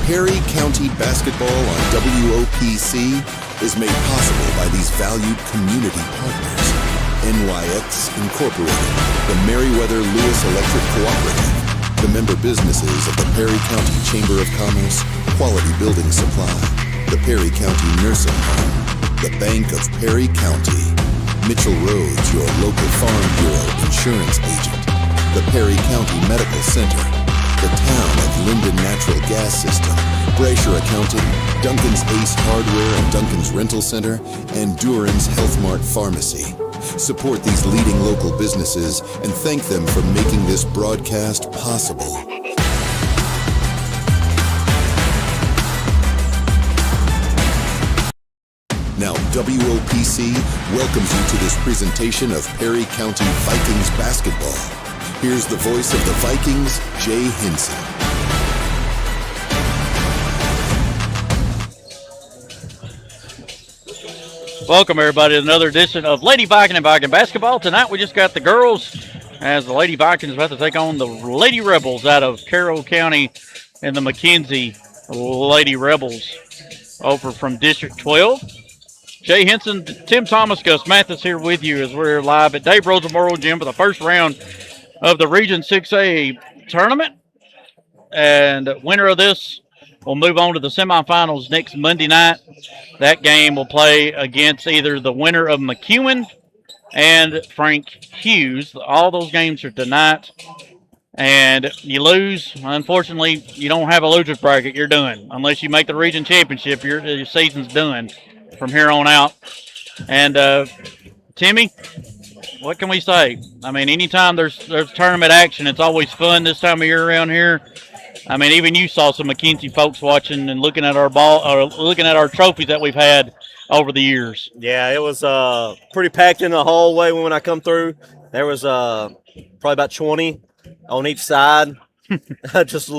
Perry County basketball on WOPC is made possible by these valued community partners. NYX Incorporated, the Meriwether Lewis Electric Cooperative, the member businesses of the Perry County Chamber of Commerce, Quality Building Supply, the Perry County Nursing Home, the Bank of Perry County, Mitchell Rhodes, your local Farm Bureau insurance agent, the Perry County Medical Center, the town of Linden Natural Gas System, Brasher Accounting, Duncan's Ace Hardware and Duncan's Rental Center, and Duran's Health Mart Pharmacy. Support these leading local businesses and thank them for making this broadcast possible. Now WOPC welcomes you to this presentation of Perry County Vikings basketball. Here's the voice of the Vikings, Jay Henson. Welcome, everybody, to another edition of Lady Viking and Viking basketball. Tonight, we just got the girls as the Lady Vikings about to take on the Lady Rebels out of Carroll County and the McKenzie Lady Rebels over from District 12. Jay Henson, Tim Thomas, Gus Mathis here with you as we're live at Dave Rose Memorial Gym for the first round of the Region 6A tournament. And winner of this will move on to the semifinals next Monday night. That game will play against either the winner of McEwen and Frank Hughes. All those games are tonight. And you lose, unfortunately, you don't have a loser's bracket. You're done. Unless you make the region championship, your season's done from here on out. And Timmy, what can we say? I mean, anytime there's tournament action, it's always fun this time of year around here. I mean, even you saw some McKenzie folks watching and looking at our ball, or looking at our trophies that we've had over the years. Yeah, it was pretty packed in the hallway when I come through. There was probably about 20 on each side, just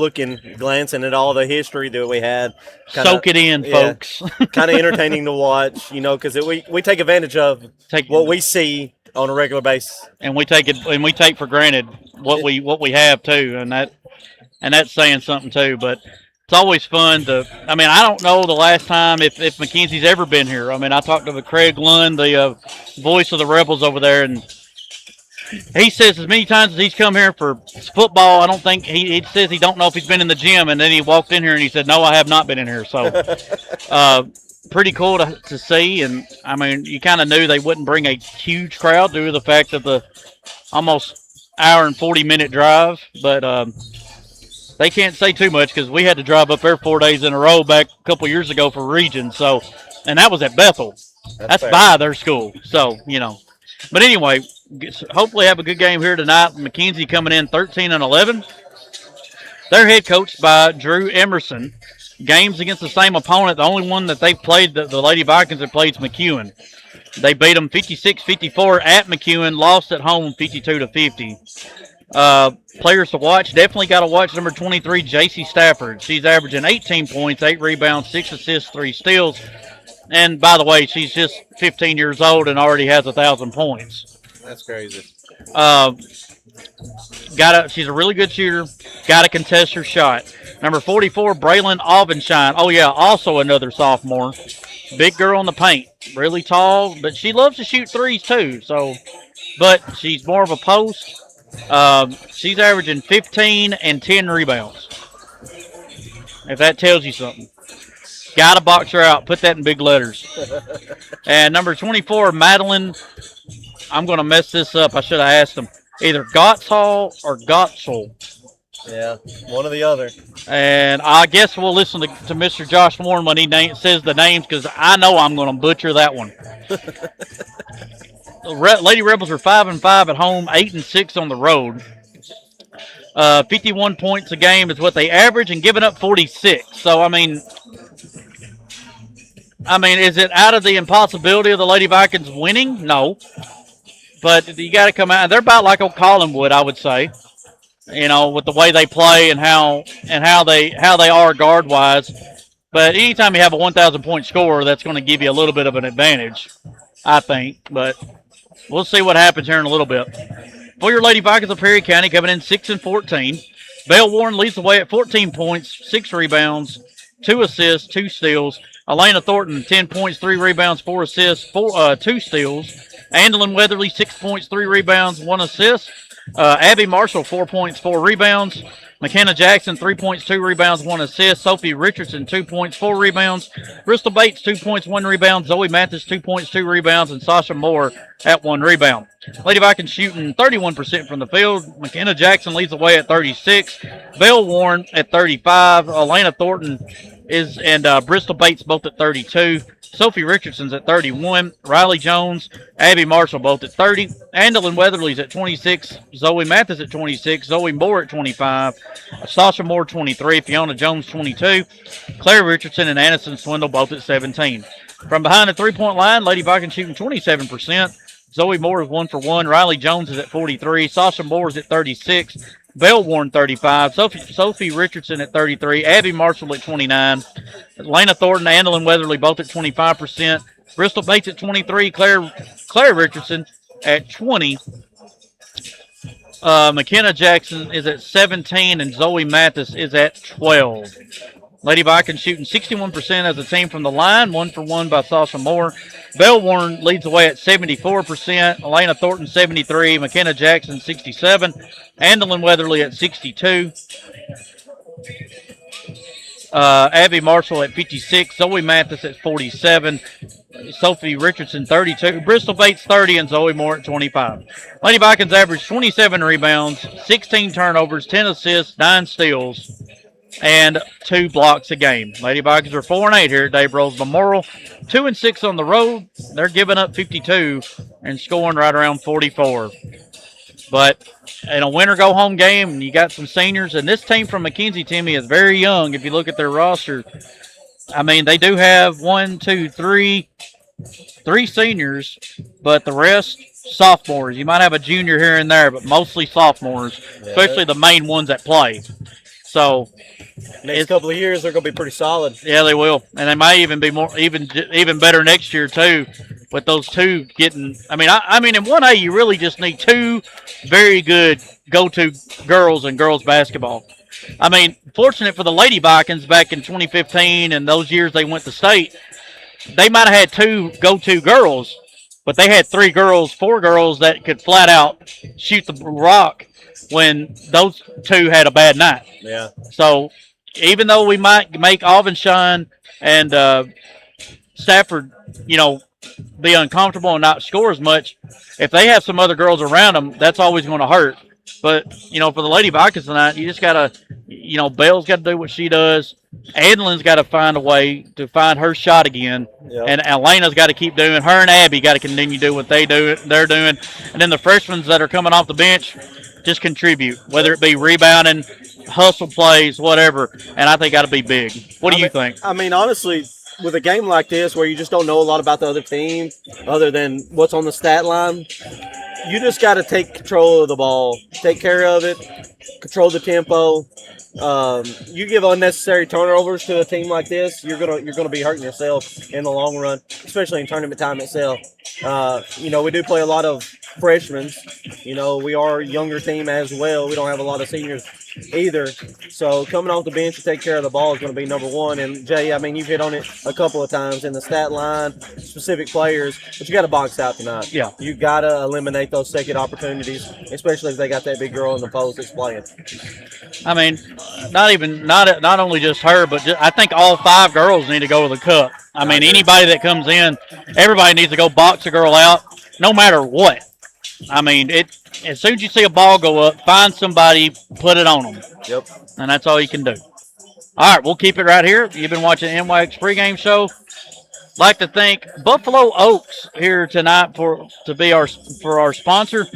glancing at all the history that we had. Soak it in, folks. Kind of entertaining to watch, because we take advantage of what we see on a regular basis, and we take for granted what we have too, and that's saying something too. But it's always fun to. I mean, I don't know the last time if McKenzie's ever been here. I mean, I talked to Craig Lund, the voice of the Rebels over there, and he says as many times as he's come here for football, I don't think he says he don't know if he's been in the gym, and then he walked in here and he said, "No, I have not been in here." So, pretty cool to see. And I mean, you kind of knew they wouldn't bring a huge crowd due to the fact of the almost hour and 40-minute drive, but they can't say too much because we had to drive up there 4 days in a row back a couple years ago for region. So, and that was at Bethel. That's by their school. So, But anyway, hopefully have a good game here tonight. McKenzie coming in 13-11. They're head coached by Drew Emerson. Games against the same opponent. The only one that they've played, the Lady Vikings have played is McEwen. They beat them 56-54 at McEwen, lost at home 52-50. Players to watch, definitely got to watch number 23, J.C. Stafford. She's averaging 18 points, 8 rebounds, 6 assists, 3 steals. And by the way, she's just 15 years old and already has 1,000 points. That's crazy. She's a really good shooter. Got to contest her shot. Number 44, Braylon Alvenshine. Oh yeah, also another sophomore. Big girl in the paint. Really tall, but she loves to shoot threes too. So, but she's more of a post. She's averaging 15 and 10 rebounds. If that tells you something. Got to box her out. Put that in big letters. And number 24, Madeline. I'm going to mess this up. I should have asked them. Either Gotshall or Gotschel. Yeah, one or the other. And I guess we'll listen to Mr. Josh Warren when he says the names because I know I'm going to butcher that one. Lady Rebels are 5-5 at home, 8-6 on the road. 51 points a game is what they average and giving up 46. So, I mean, is it out of the impossibility of the Lady Vikings winning? No. But you got to come out. They're about like old Collinwood, I would say. With the way they play and how they are guard wise. But anytime you have a 1,000 point scorer, that's going to give you a little bit of an advantage, I think. But we'll see what happens here in a little bit. For your Lady Vikings of Perry County coming in 6-14. Belle Warren leads the way at 14 points, 6 rebounds, 2 assists, 2 steals. Elena Thornton, 10 points, 3 rebounds, 4 assists, 2 steals. Andalyn Weatherly, 6 points, 3 rebounds, 1 assist. Abby Marshall, 4 points, 4 rebounds. McKenna Jackson, 3 points, 2 rebounds, 1 assist. Sophie Richardson, 2 points, 4 rebounds. Bristol Bates, 2 points, 1 rebound. Zoe Mathis, 2 points, 2 rebounds. And Sasha Moore at 1 rebound. Lady Vikings shooting 31% from the field. McKenna Jackson leads the way at 36. Belle Warren at 35. Elena Thornton and Bristol Bates both at 32. Sophie Richardson's at 31. Riley Jones, Abby Marshall both at 30. Andalyn Weatherly's at 26. Zoe Mathis at 26. Zoe Moore at 25. Sasha Moore 23. Fiona Jones 22. Claire Richardson and Addison Swindle both at 17. From behind the three-point line, Lady Vikings shooting 27%. Zoe Moore is 1 for 1. Riley Jones is at 43. Sasha Moore is at 36. Belle Warren 35. Sophie Richardson at 33. Abby Marshall at 29. Lena Thornton, Andalyn Weatherly both at 25%. Bristol Bates at 23. Claire Richardson at 20. McKenna Jackson is at 17, and Zoe Mathis is at 12. Lady Vikings shooting 61% as a team from the line, 1 for 1 by Sasha Moore. Belle Warren leads the way at 74%. Elena Thornton 73. McKenna Jackson 67. Andalyn Weatherly at 62. Abby Marshall at 56. Zoe Mathis at 47. Sophie Richardson 32. Bristol Bates 30, and Zoe Moore at 25. Lady Vikings averaged 27 rebounds, 16 turnovers, 10 assists, 9 steals, and 2 blocks a game. Lady Vikings are 4-8 here at Dave Rose Memorial. 2-6 on the road. They're giving up 52 and scoring right around 44. But in a winner-go-home game, you got some seniors. And this team from McKenzie, Timmy, is very young. If you look at their roster, I mean, they do have 3 seniors, but the rest sophomores. You might have a junior here and there, but mostly sophomores, especially the main ones that play. So next couple of years, they're going to be pretty solid. Yeah, they will, and they may even be even better next year too. With those 2 getting, I mean, in 1A, you really just need 2 very good go-to girls in girls basketball. I mean, fortunate for the Lady Vikings back in 2015 and those years they went to state, they might have had 2 go-to girls, but they had 4 girls that could flat out shoot the rock when those 2 had a bad night. Yeah. So even though we might make Alvenshawn and Stafford, be uncomfortable and not score as much, if they have some other girls around them, that's always going to hurt. But, for the Lady Vikings tonight, you just got to, Belle's got to do what she does. Adeline's got to find a way to find her shot again. Yep. And Elena's got to keep doing. Her and Abby got to continue to do what they're doing. And then the freshmen that are coming off the bench just contribute, whether it be rebounding, hustle plays, whatever. And I think got to be big. What do you think? I mean, honestly, with a game like this where you just don't know a lot about the other team other than what's on the stat line, you just got to take control of the ball, take care of it, control the tempo. You give unnecessary turnovers to a team like this, you're gonna be hurting yourself in the long run, especially in tournament time itself. We do play a lot of freshmen. We are a younger team as well. We don't have a lot of seniors either. So coming off the bench to take care of the ball is going to be number one. And Jay, I mean, you've hit on it a couple of times in the stat line, specific players, but you got to box out tonight. Yeah. You got to eliminate those second opportunities, especially if they got that big girl in the post that's playing. I mean, not only just her, but I think all 5 girls need to go to the cup. I mean, anybody that comes in, everybody needs to go box a girl out, no matter what. I mean, as soon as you see a ball go up, find somebody, put it on them. Yep. And that's all you can do. All right, we'll keep it right here. You've been watching the NYX pregame show. Like to thank Buffalo Oaks here tonight for our sponsor.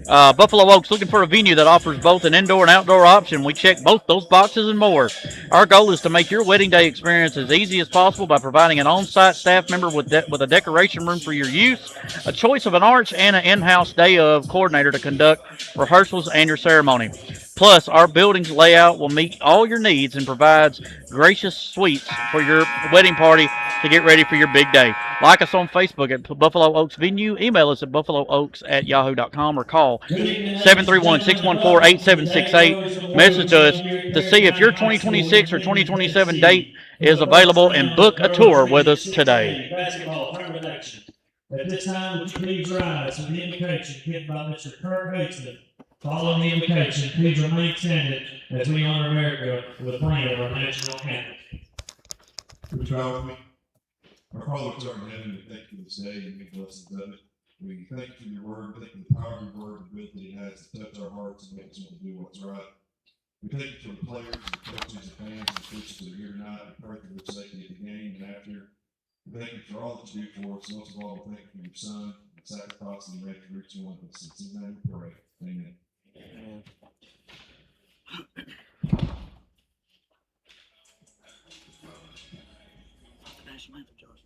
Buffalo Oaks, looking for a venue that offers both an indoor and outdoor option. We check both those boxes and more. Our goal is to make your wedding day experience as easy as possible by providing an on-site staff member with a decoration room for your use, a choice of an arch, and an in-house day of coordinator to conduct rehearsals and your ceremony. Plus, our building's layout will meet all your needs and provides gracious suites for your wedding party to get ready for your big day. Like us on Facebook at Buffalo Oaks Venue. Email us at buffalooaks@yahoo.com or call 731-614-8768. Message us to see if your 2026 or 2027 date is available and book a tour with us today. Basketball tournament action. At this time, would you please rise with the invocation given by Mr. Kurt Hastings? Following the invocation, please remain standing as we honor America with the playing of our national anthem. Would you with me? Our Father which art in heaven, we thank you for this day and make blessings of it. We thank you for your word, thank you for the power of your word, the ability it has to touch our hearts and make us want to do what's right. We thank you for the players, the coaches, the fans, the coaches that are here tonight. We pray for their safety at the game and after. We thank you for all that you do for us. Most of all, we thank you for your son, the sacrifice and the made for each one of us. It's in that we pray. Amen. Amen. National anthem, Josh.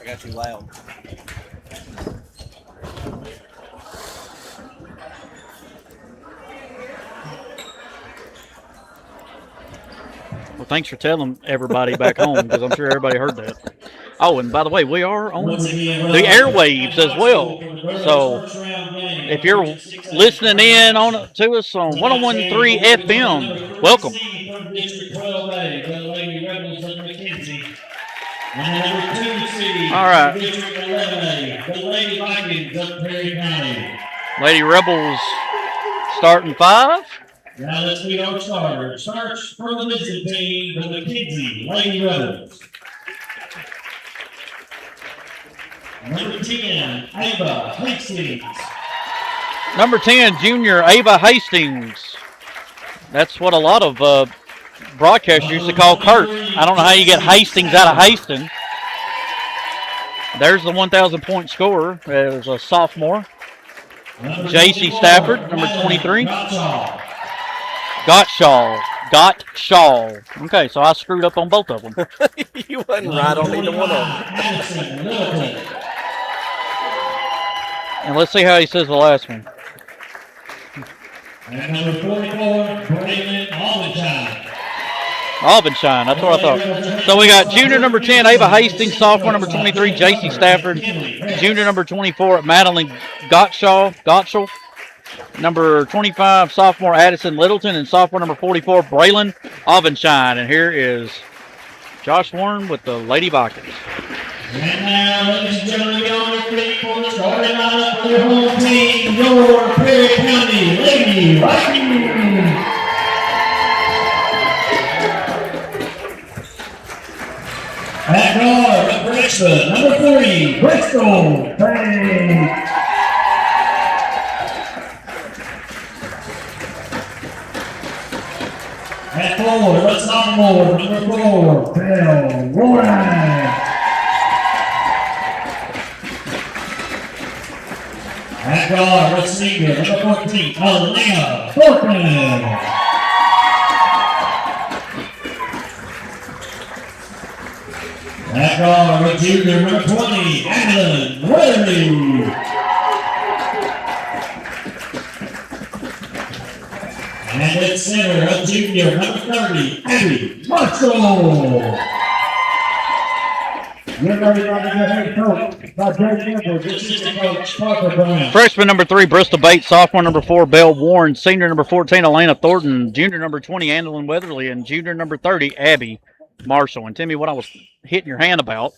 I got you loud. Well, thanks for telling everybody back home because I'm sure everybody heard that. Oh, and by the way, we are on the airwaves as well. So if you're listening in on to us on 101.3 FM, welcome. District 12A, the Lady Rebels of McKenzie. And number 2 seed, All right. District 11A, the Lady Vikings of Perry County. Lady Rebels starting 5. Now let's meet our starters. Starts for the visiting team, the McKenzie Lady Rebels. Number 10, Ava Hastings. Number 10, junior Ava Hastings. That's what a lot of broadcasters used to call Kurt. I don't know how you get Hastings out of Hastings. There's the 1,000-point scorer. It was a sophomore. J.C. Stafford, number 23. Gottshaw. Okay, so I screwed up on both of them. You wasn't right on either one of them. And let's see how he says the last one. And number 44, Braylon Aldenshine. Aldenshine, that's what I thought. So we got junior number 10, Ava Hastings, sophomore number 23, J.C. Stafford, junior number 24, Madeline Gottschall, number 25, sophomore Addison Littleton, and sophomore number 44, Braylon Aldenshine. And here is Josh Warren with the Lady Vikings. And now, ladies and gentlemen, get on your feet for the starting lineup for your home team, your Perry County Lady Vikings. At guard, number extra, number 30, Bristol Bang. At forward, let's sophomore, number 4, Bell Warren. At guard, let's senior, number 14, Alina Thornton. At guard, with junior, number 20, Adeline Weatherly. And at center, a junior, number 30, Abby Martin. Marshall. Get ready by the head coach, by Greg Campbell, assistant coach Parker Brown. Freshman number 3, Bristol Bates. Sophomore number 4, Belle Warren. Senior number 14, Elena Thornton. Junior number 20, Andalyn Weatherly. And junior number 30, Abby Marshall. And Timmy, what I was hitting your hand about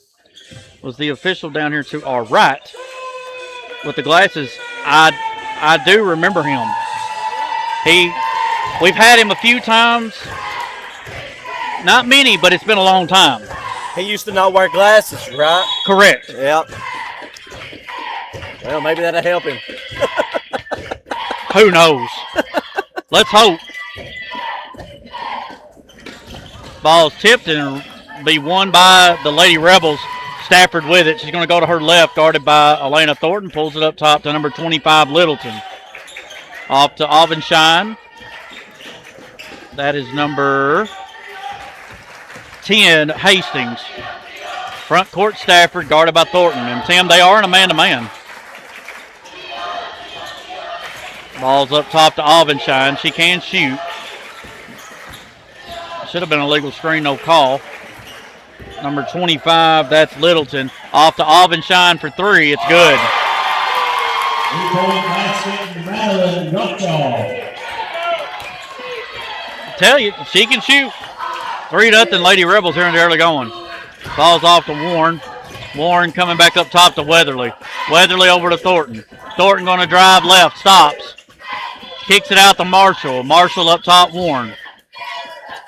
was the official down here to our right with the glasses. I do remember him. We've had him a few times. Not many, but it's been a long time. He used to not wear glasses, right? Correct. Yep. Well, maybe that'll help him. Who knows? Let's hope. Ball's tipped and be won by the Lady Rebels. Stafford with it. She's going to go to her left, guarded by Elena Thornton. Pulls it up top to number 25, Littleton. Off to Auvenshine. That is number 10, Hastings. Front court, Stafford, guarded by Thornton. And Tim, they are in a man-to-man. Ball's up top to Auvenshine. She can shoot. Should have been a legal screen, no call. Number 25, that's Littleton. Off to Auvenshine for 3. It's good. I tell you, she can shoot. 3-0 Lady Rebels here in the early going. Ball's off to Warren. Warren coming back up top to Weatherly. Weatherly over to Thornton. Thornton going to drive left, stops. Kicks it out to Marshall. Marshall up top, Warren.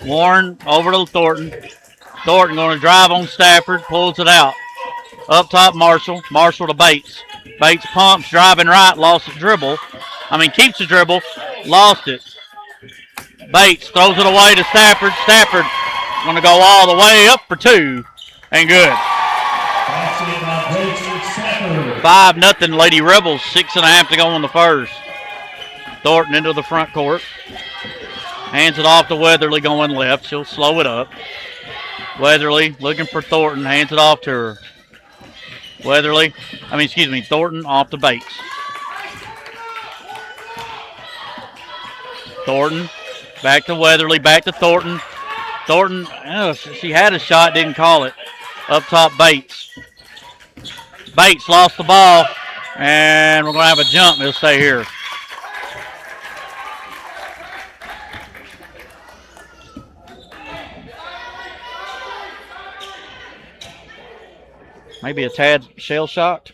Warren over to Thornton. Thornton going to drive on Stafford, pulls it out. Up top, Marshall. Marshall to Bates. Bates pumps, driving right, lost the dribble. Keeps the dribble, lost it. Bates throws it away to Stafford. Stafford going to go all the way up for 2. And good. 5-0 Lady Rebels. 6.5 to go in the first. Thornton into the front court. Hands it off to Weatherly going left. She'll slow it up. Weatherly looking for Thornton. Hands it off to her. Thornton off to Bates. Thornton back to Weatherly. Back to Thornton. Thornton, she had a shot, didn't call it. Up top, Bates. Bates lost the ball, and we're going to have a jump. It'll stay here. Maybe a tad shell-shocked.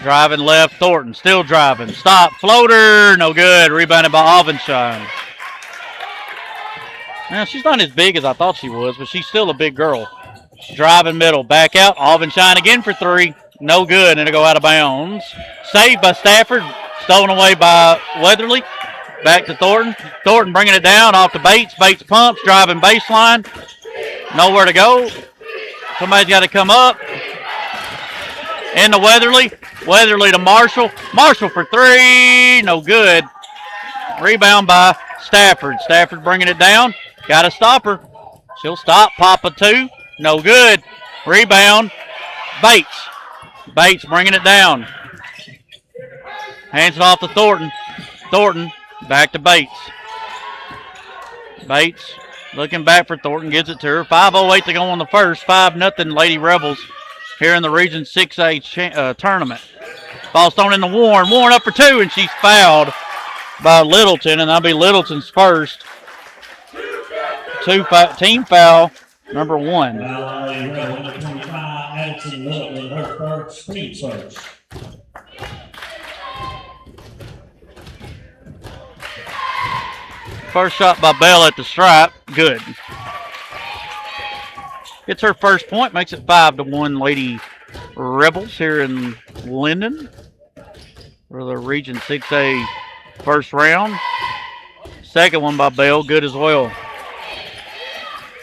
Driving left, Thornton still driving. Stop, floater, no good. Rebounded by Auvenshine. Now, she's not as big as I thought she was, but she's still a big girl. Driving middle, back out. Auvenshine again for 3. No good, and it'll go out of bounds. Saved by Stafford. Stolen away by Weatherly. Back to Thornton. Thornton bringing it down off to Bates. Bates pumps, driving baseline. Nowhere to go. Somebody's got to come up. Into Weatherly. Weatherly to Marshall. Marshall for 3. No good. Rebound by Stafford. Stafford bringing it down. Got to stop her. She'll stop. Papa 2. No good. Rebound. Bates. Bates bringing it down. Hands it off to Thornton. Thornton back to Bates. Bates looking back for Thornton. Gives it to her. 5:08 to go on the first. 5-0 Lady Rebels here in the Region 6A tournament. Ball's thrown in the Warren. Warren up for 2, and she's fouled by Littleton, and that'll be Littleton's first. Team foul number 1. Number 25, Addison Littleton, her first, team first. First shot by Bell at the stripe. Good. Gets her first point. Makes it 5-1 Lady Rebels here in Linden for the Region 6A first round. Second one by Bell. Good as well.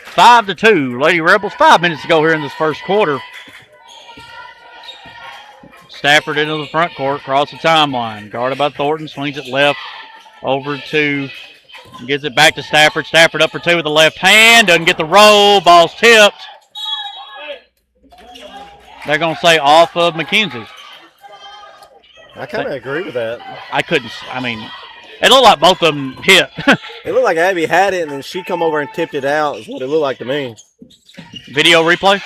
5-2 Lady Rebels. 5 minutes to go here in this first quarter. Stafford into the front court. Across the timeline. Guarded by Thornton. Swings it left. Over to... Gets it back to Stafford. Stafford up for 2 with the left hand. Doesn't get the roll. Ball's tipped. They're going to say off of McKenzie. I kind of agree with that. It looked like both of them hit. It looked like Abby had it, and then she come over and tipped it out. Is what it looked like to me. Video replay.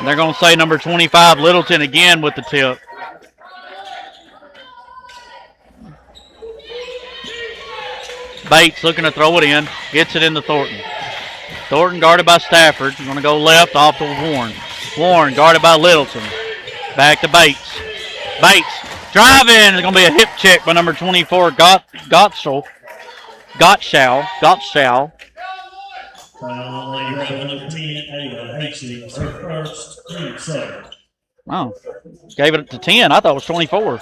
They're going to say number 25, Littleton, again with the tip. Bates looking to throw it in. Gets it into Thornton. Thornton guarded by Stafford. Going to go left off to Warren. Warren guarded by Littleton. Back to Bates. Bates driving. It's going to be a hip check by number 24, Gottschall. Oh, gave it to 10. I thought it was 24.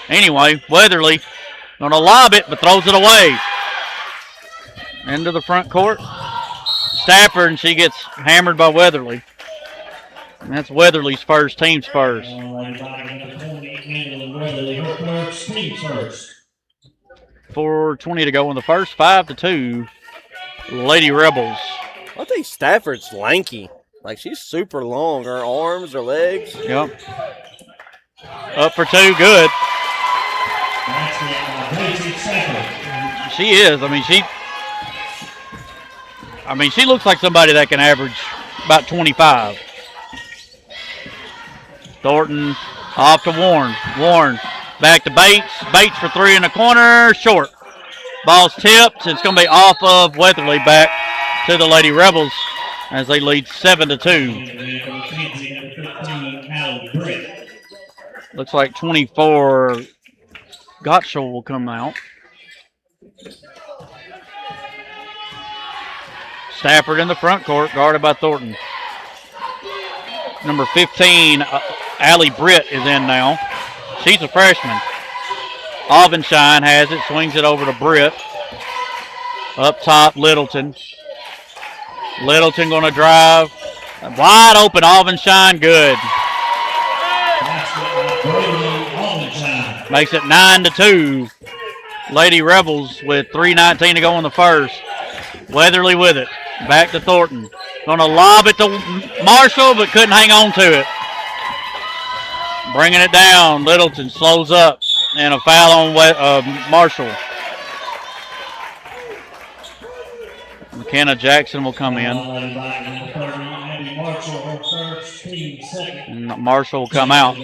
Anyway, Weatherly going to lob it, but throws it away. Into the front court. Stafford, and she gets hammered by Weatherly. And that's Weatherly's first, team's first. 4:20 to go in the first. 5-2. Lady Rebels. I think Stafford's lanky. Like, she's super long. Her arms, her legs. Yep. Up for two. Good. She is. She looks like somebody that can average about 25. Thornton off to Warren. Warren back to Bates. Bates for three in the corner. Short. Ball's tipped. It's going to be off of Weatherly, back to the Lady Rebels as they lead 7-2. Looks like 24 Gottschall will come out. Stafford in the front court, guarded by Thornton. Number 15, Allie Britt is in now. She's a freshman. Auvenshine has it, swings it over to Britt. Up top, Littleton. Littleton going to drive. Wide open, Auvenshine, good. Makes it 9-2. Lady Rebels with 3:19 to go in the first. Weatherly with it. Back to Thornton. Going to lob it to Marshall, but couldn't hang on to it. Bringing it down. Littleton slows up. And a foul on Marshall. McKenna Jackson will come in. And Marshall will come out.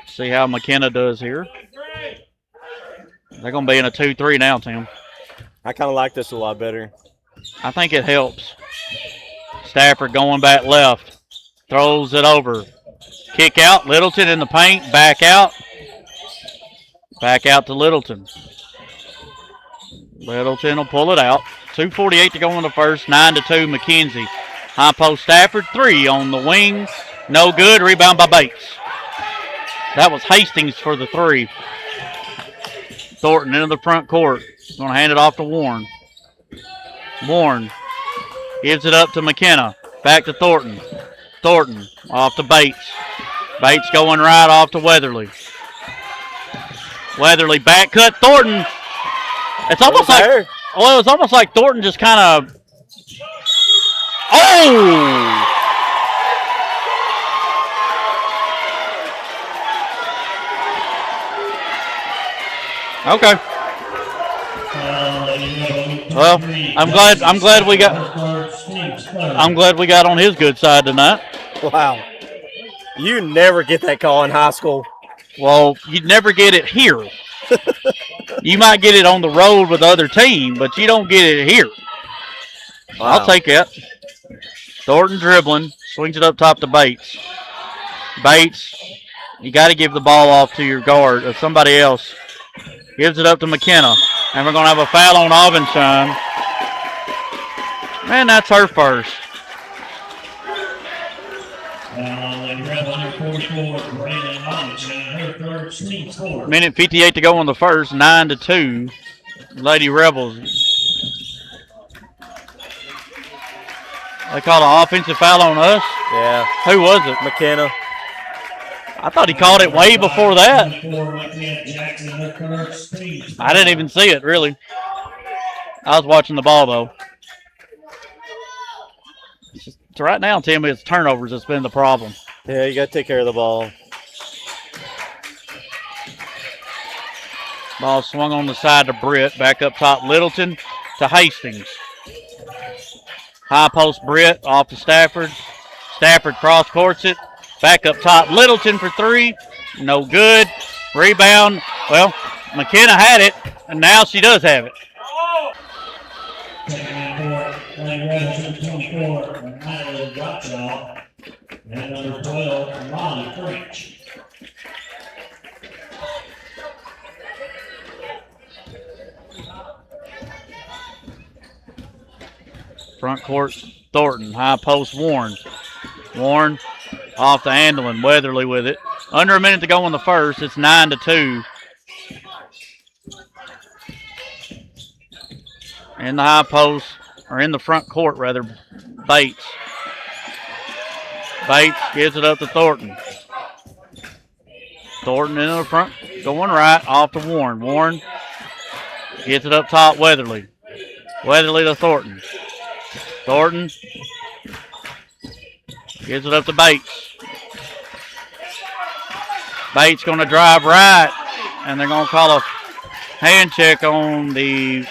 See how McKenna does here. They're going to be in a 2-3 now, Tim. I kind of like this a lot better. I think it helps. Stafford going back left. Throws it over. Kick out. Littleton in the paint. Back out. Back out to Littleton. Littleton will pull it out. 2:48 to go in the first. 9-2 McKenzie. High post Stafford. Three on the wing. No good. Rebound by Bates. That was Hastings for the three. Thornton into the front court. Going to hand it off to Warren. Warren gives it up to McKenna. Back to Thornton. Thornton off to Bates. Bates going right off to Weatherly. Weatherly back cut. Thornton. It's almost like, well, it's almost like Thornton just kind of. Oh! Okay. Well, I'm glad we got on his good side tonight. Wow. You never get that call in high school. Well, you'd never get it here. You might get it on the road with the other team, but you don't get it here. Wow. I'll take that. Thornton dribbling, swings it up top to Bates. Bates, you got to give the ball off to your guard or somebody else. Gives it up to McKenna. And we're going to have a foul on Auvenshine. Man, that's her first. Minute 58 to go in the first. 9-2. Lady Rebels. They called an offensive foul on us? Yeah. Who was it? McKenna. I thought he called it way before that. I didn't even see it, really. I was watching the ball, though. So right now, Tim, it's turnovers that's been the problem. Yeah, you got to take care of the ball. Ball swung on the side to Britt. Back up top, Littleton to Hastings. High post Britt off to Stafford. Stafford cross courts it. Back up top, Littleton for three. No good. Rebound. Well, McKenna had it, and now she does have it. Second and 4, Lady Rebels, 24, and Iowa Gottschall. And number 12, Molly French. Front court, Thornton. High post, Warren. Warren off to Andelin. Weatherly with it. Under a minute to go in the first. It's 9-2. In the high post, or in the front court, rather, Bates. Bates gives it up to Thornton. Thornton into the front, going right, off to Warren. Warren gets it up top, Weatherly. Weatherly to Thornton. Thornton gives it up to Bates. Bates going to drive right, and they're going to call a hand check on the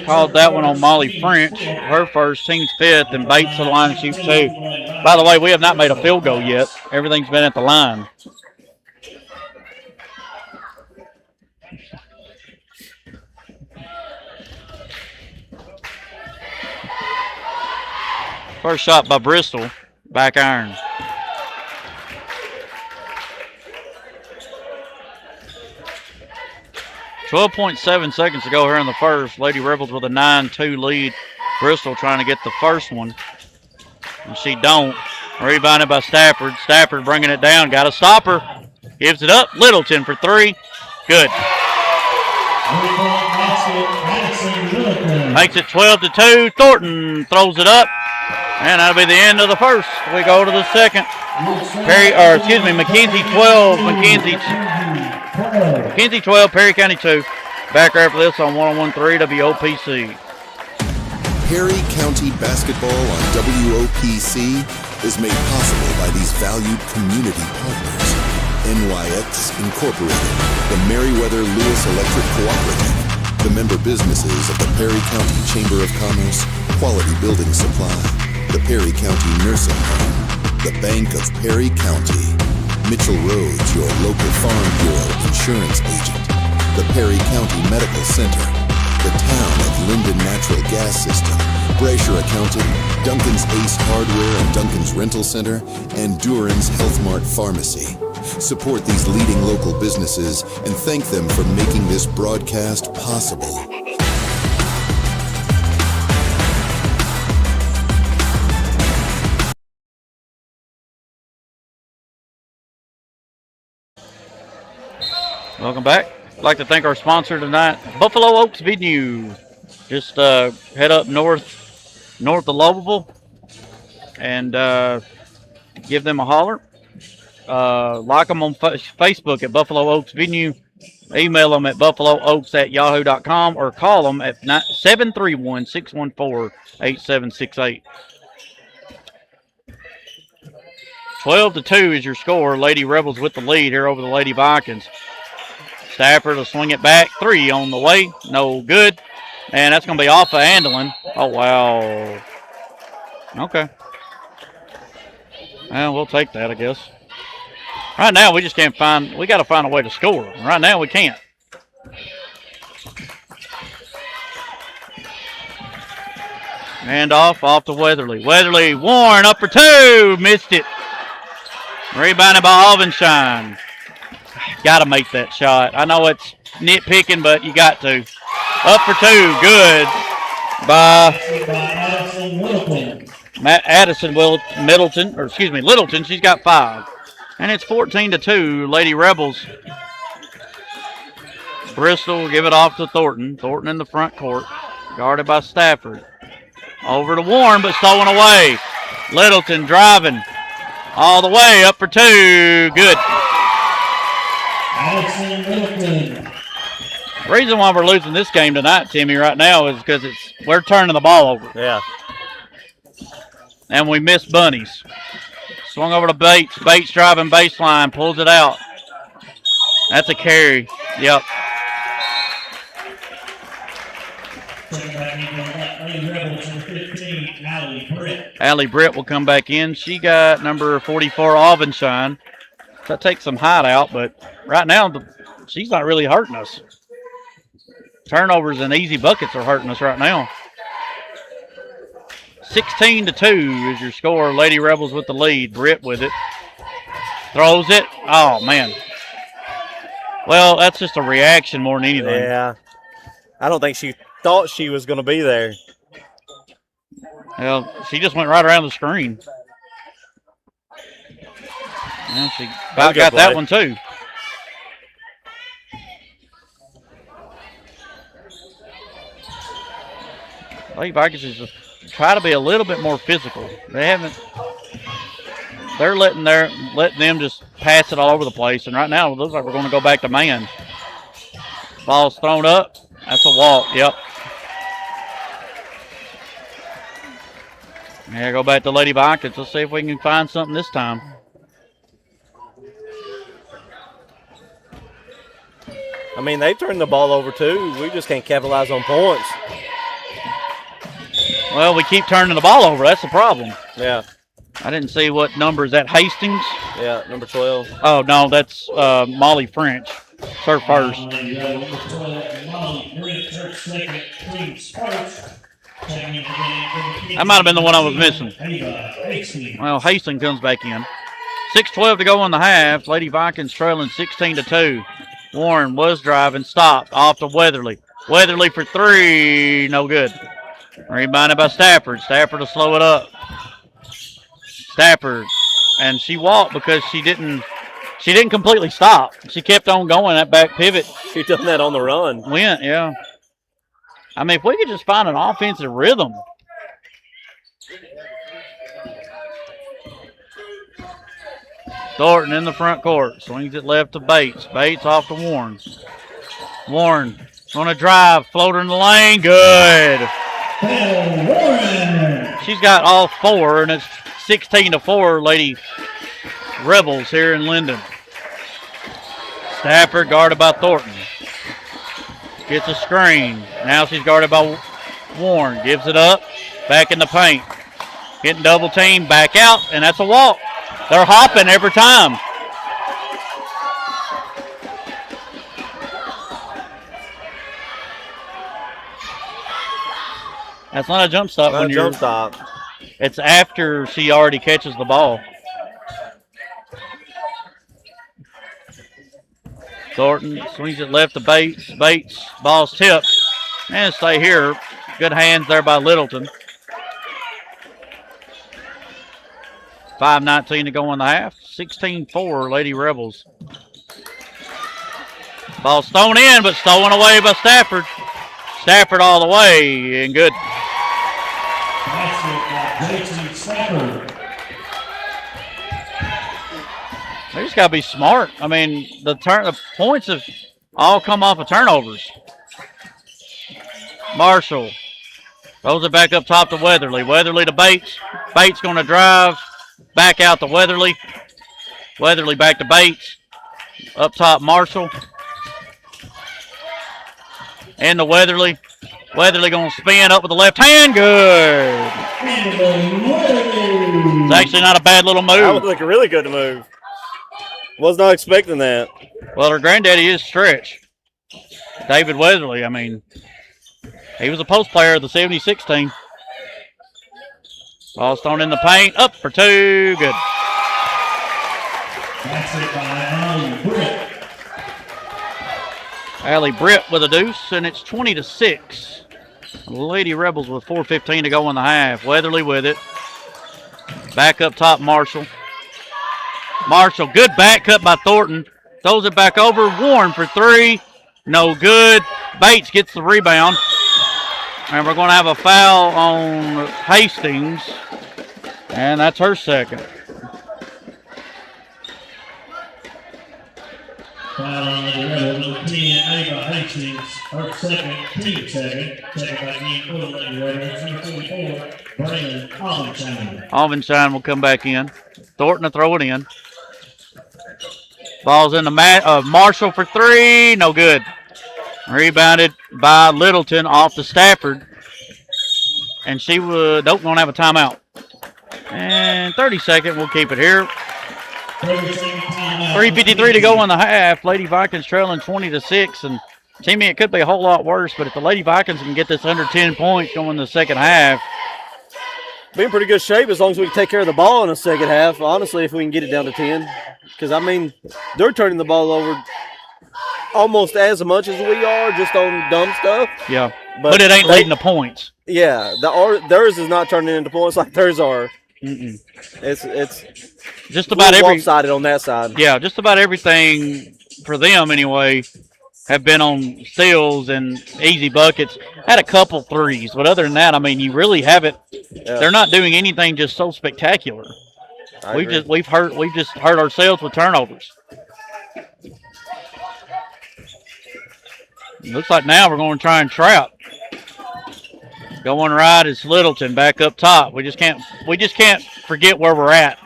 called that one on Molly French. Her first, team's fifth, and Bates to the line and shoots two. By the way, we have not made a field goal yet. Everything's been at the line. First shot by Bristol, back iron. .7 seconds to go here in the first. Lady Rebels with a 9-2 lead. Bristol trying to get the first one, and she don't. Rebounded by Stafford. Stafford bringing it down. Got to stop her. Gives it up. Littleton for three. Good. Makes it 12-2. Thornton throws it up, and that'll be the end of the first. We go to the second. McKenzie 12. McKenzie 12, Perry County 2. Back after this on 101.3 WOPC. Perry County basketball on WOPC is made possible by these valued community partners. NYX Incorporated, the Meriwether Lewis Electric Cooperative, the member businesses of the Perry County Chamber of Commerce, Quality Building Supply, the Perry County Nursing Home, the Bank of Perry County, Mitchell Rhodes, your local Farm Bureau insurance agent, the Perry County Medical Center, the town of Linden Natural Gas System, Brasher Accounting, Duncan's Ace Hardware and Duncan's Rental Center, and Duran's Health Mart Pharmacy. Support these leading local businesses and thank them for making this broadcast possible. Welcome back. I'd like to thank our sponsor tonight, Buffalo Oaks Venue. Just head up north of Lobeville and give them a holler. Like them on Facebook at Buffalo Oaks Venue. Email them at buffalooaks@yahoo.com or call them at 731-614-8768. 12-2 is your score. Lady Rebels with the lead here over the Lady Vikings. Stafford will swing it back. Three on the way. No good. And that's going to be off of Andelin. Oh, wow. Okay. Well, we'll take that, I guess. Right now, we just can't find – we got to find a way to score. Right now, we can't. And off to Weatherly. Weatherly, Warren up for two. Missed it. Rebounded by Alvenshine. Got to make that shot. I know it's nitpicking, but you got to. Up for two. Good by Littleton. She's got 5. And it's 14-2. Lady Rebels. Bristol will give it off to Thornton. Thornton in the front court. Guarded by Stafford. Over to Warren, but stolen away. Littleton driving all the way. Up for two. Good. The reason why we're losing this game tonight, Timmy, right now is because we're turning the ball over. Yeah. And we missed bunnies. Swung over to Bates. Bates driving baseline. Pulls it out. That's a carry. Yep. Allie Britt will come back in. She got number 44, Auvenshine. That takes some height out, but right now she's not really hurting us. Turnovers and easy buckets are hurting us right now. 16-2 is your score. Lady Rebels with the lead. Britt with it. Throws it. Oh, man. Well, that's just a reaction more than anything. Yeah. I don't think she thought she was going to be there. Well, she just went right around the screen. Yeah, she about got that one, too. Lady Vikings is just try to be a little bit more physical. They're letting them just pass it all over the place. And right now, it looks like we're going to go back to man. Ball's thrown up. That's a walk. Yep. Yeah, go back to Lady Vikings. Let's see if we can find something this time. I mean, they've turned the ball over too. We just can't capitalize on points. Well, we keep turning the ball over. That's the problem. Yeah. I didn't see what number. Is that Hastings? Yeah, number 12. Oh, no, that's Molly French. Her first. That might have been the one I was missing. Well, Hastings comes back in. 6:12 to go in the half. Lady Vikings trailing 16-2. Warren was driving, stopped, off to Weatherly. Weatherly for three, no good. Rebounded by Stafford. Stafford to slow it up. Stafford, and she walked because she didn't completely stop. She kept on going. That back pivot. She done that on the run. Went, yeah. I mean, if we could just find an offensive rhythm. Thornton in the front court. Swings it left to Bates. Bates off to Warren. Warren going to drive. Floater in the lane. Good. She's got all four, and it's 16-4 Lady Rebels here in Linden. Stafford guarded by Thornton. Gets a screen. Now she's guarded by Warren. Gives it up. Back in the paint. Getting double teamed. Back out, and that's a walk. They're hopping every time. That's not a jump stop. Not when a you're jump stop. It's after she already catches the ball. Thornton swings it left to Bates. Bates, ball's tipped. And stay here. Good hands there by Littleton. 5:19 to go in the half. 16-4 Lady Rebels. Ball's thrown in, but stolen away by Stafford. Stafford all the way, and good. They just got to be smart. I mean, the points have all come off of turnovers. Marshall throws it back up top to Weatherly. Weatherly to Bates. Bates going to drive. Back out to Weatherly. Weatherly back to Bates. Up top, Marshall. And to Weatherly. Weatherly going to spin up with the left hand. Good. It's actually not a bad little move. That was like a really good move. Was not expecting that. Well, her granddaddy is Stretch. David Weatherly, I mean, he was a post player of the 76 team. Ball's thrown in the paint. Up for two. Good. That's it by Allie Britt. Allie Britt with a deuce, and it's 20-6. Lady Rebels with 4:15 to go in the half. Weatherly with it. Back up top, Marshall. Marshall, good back cut by Thornton. Throws it back over. Warren for three. No good. Bates gets the rebound. And we're going to have a foul on Hastings. And that's her second. Foul on the Rebels, number 10, Ava Hastings. Her second, team second. Second by Ian Little, Lady Rebels, number 44. Brandon Allenstein. Alvenshine will come back in. Thornton to throw it in. Ball's in the Marshall for three. No good. Rebounded by Littleton off to Stafford. And she would, nope, won't have a timeout. And 30-second, we'll keep it here. 3:53 to go in the half. Lady Vikings trailing 20-6. And to me, it could be a whole lot worse. But if the Lady Vikings can get this under 10 points going in the second half, Be in pretty good shape as long as we can take care of the ball in the second half. Honestly, if we can get it down to 10. Because, I mean, they're turning the ball over almost as much as we are, just on dumb stuff. yeah. But it ain't leading to points. Yeah, theirs is not turning into points like theirs are. Mm-mm. It's Just about every lopsided on that side. Yeah, just about everything for them anyway have been on steals and easy buckets. Had a couple threes, but other than that, I mean, you really haven't. Yeah. They're not doing anything just so spectacular. I We've agree. just hurt ourselves with turnovers. Looks like now we're going to try and trap. Going right is Littleton back up top. We just can't forget where we're at.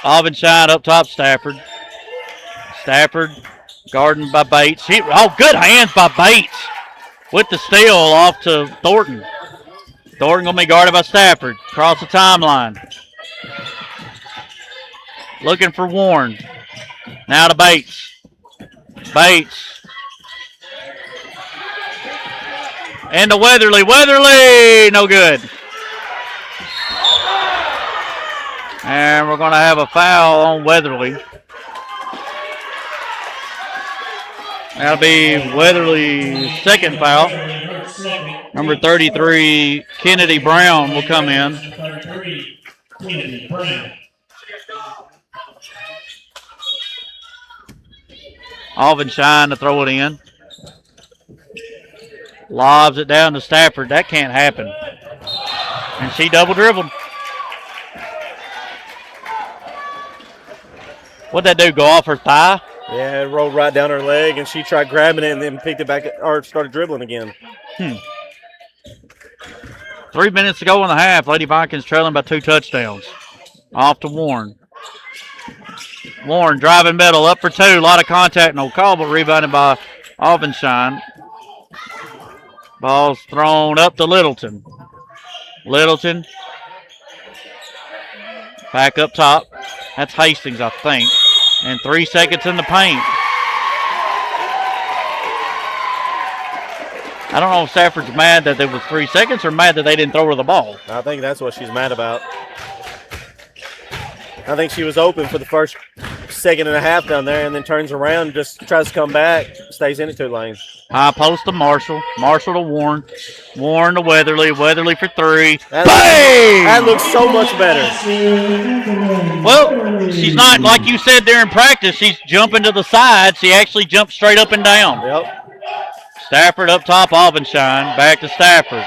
Alvenshine up top, Stafford. Stafford, guarded by Bates. Good hands by Bates with the steal off to Thornton. Thornton going to be guarded by Stafford. Across the timeline. Looking for Warren. Now to Bates. Bates. And to Weatherly. Weatherly! No good. And we're going to have a foul on Weatherly. That'll be Weatherly's second foul. Number 33, Kennedy Brown, will come in. 33, Kennedy Brown. Alvenshine to throw it in. Lobs it down to Stafford. That can't happen. And she double dribbled. What'd that do, go off her thigh? Yeah, it rolled right down her leg, and she tried grabbing it and then picked it back, or started dribbling again. 3 minutes to go in the half. Lady Vikings trailing by 2 touchdowns. Off to Warren. Warren driving middle, up for 2. A lot of contact, no call, but rebounded by Alvenshine. Ball's thrown up to Littleton. Littleton. Back up top. That's Hastings, I think. And 3 seconds in the paint. I don't know if Stafford's mad that there was 3 seconds or mad that they didn't throw her the ball. I think that's what she's mad about. I think she was open for the first second and a half down there and then turns around, just tries to come back, stays in it 2 lanes. High post to Marshall. Marshall to Warren. Warren to Weatherly. Weatherly for 3. That Bang! That looks so much better. Well, she's not, like you said during practice, she's jumping to the side. She actually jumped straight up and down. Yep. Stafford up top, Alvenshine. Back to Stafford.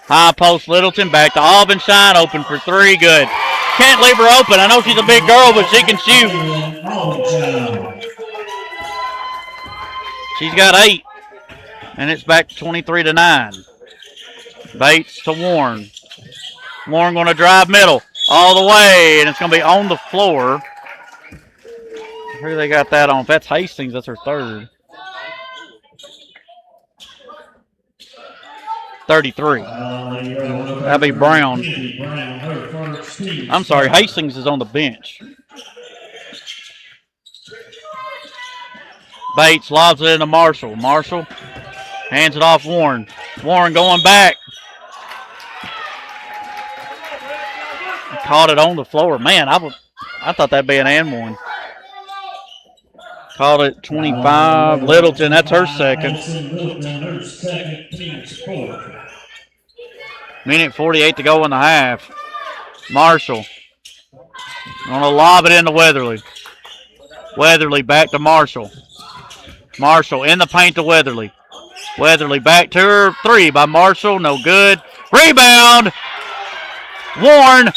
High post Littleton. Back to Alvenshine. Open for 3. Good. Can't leave her open. I know she's a big girl, but she can shoot. She's got 8. And it's back to 23-9. Bates to Warren. Warren going to drive middle all the way, and it's going to be on the floor. Who they got that on? If that's Hastings, that's her 3rd. 33. That'd be Brown. I'm sorry, Hastings is on the bench. Bates lobs it into Marshall. Marshall hands it off Warren. Warren going back. Caught it on the floor. Man, I thought that'd be an and one. Called it 25. Littleton, that's her second. Minute 48 to go in the half. Marshall. Gonna lob it into Weatherly. Weatherly back to Marshall. Marshall in the paint to Weatherly. Weatherly back to her. 3 by Marshall. No good. Rebound. Warren.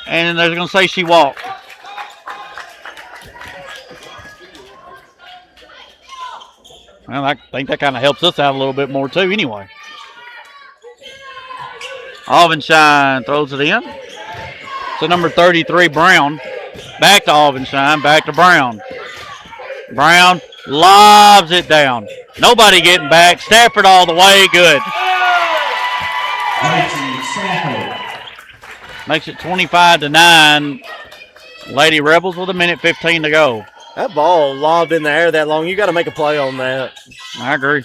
And they're going to say she walked. Well, I think that kind of helps us out a little bit more too anyway. Alvenshine throws it in to number 33, Brown. Back to Alvenshine, back to Brown. Brown lobs it down. Nobody getting back. Stafford all the way. Good. Makes it 25-9. Lady Rebels with 1:15 to go. That ball lobbed in the air that long. You got to make a play on that. I agree.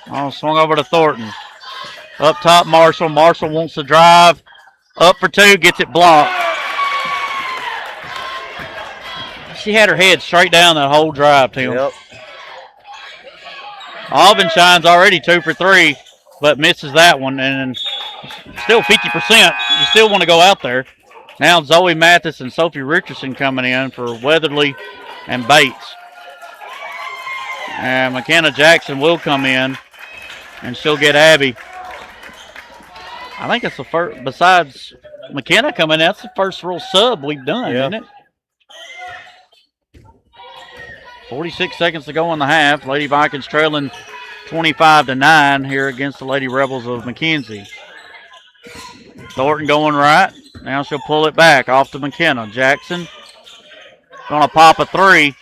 Oh, swung over to Thornton. Up top, Marshall. Marshall wants to drive. Up for two, gets it blocked. She had her head straight down that whole drive, Tim. Yep. Alvenshine's already 2 for 3, but misses that one, and still 50%. You still want to go out there. Now Zoe Mathis and Sophie Richardson coming in for Weatherly and Bates. And McKenna Jackson will come in, and she'll get Abby. I think it's the first, besides McKenna coming in, that's the first real sub we've done, Yeah. isn't it? 46 seconds to go in the half. Lady Vikings trailing 25-9 here against the Lady Rebels of McKenzie. Thornton going right. Now she'll pull it back off to McKenna. Jackson gonna pop a three.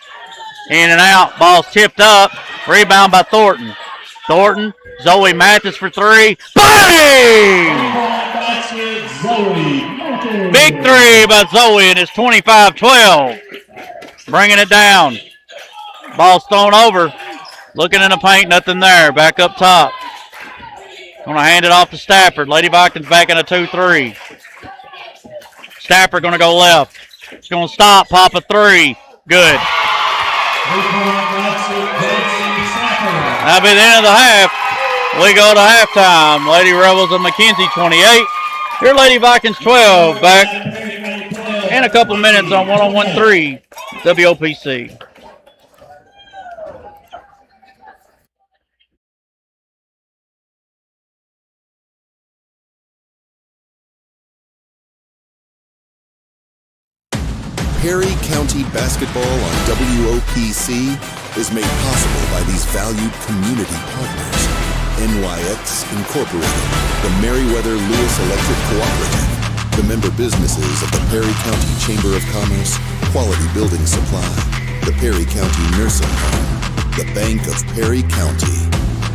In and out. Ball's tipped up. Rebound by Thornton. Thornton. Zoe Mathis for three. Bang! Big three by Zoe, and it's 25-12. Bringing it down. Ball's thrown over. Looking in the paint, nothing there. Back up top. Gonna hand it off to Stafford. Lady Vikings back in a 2-3. Stafford gonna go left. It's gonna stop, pop a three. Good. That'll be the end of the half. We go to halftime. Lady Rebels of McKenzie 28. Here Lady Vikings 12. Back in a couple minutes on 101.3 WOPC. Perry County basketball on WOPC is made possible by these valued community partners. NYX Incorporated, the Meriwether Lewis Electric Cooperative, the member businesses of the Perry County Chamber of Commerce, Quality Building Supply, the Perry County Nursing Home, the Bank of Perry County,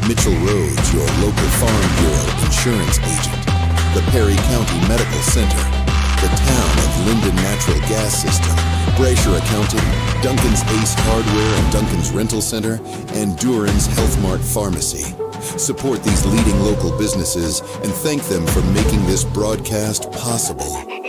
Mitchell Rhodes, your local Farm Bureau insurance agent, the Perry County Medical Center, the town of Linden Natural Gas System, Brasher Accounting, Duncan's Ace Hardware and Duncan's Rental Center, and Duran's Health Mart Pharmacy. Support these leading local businesses and thank them for making this broadcast possible.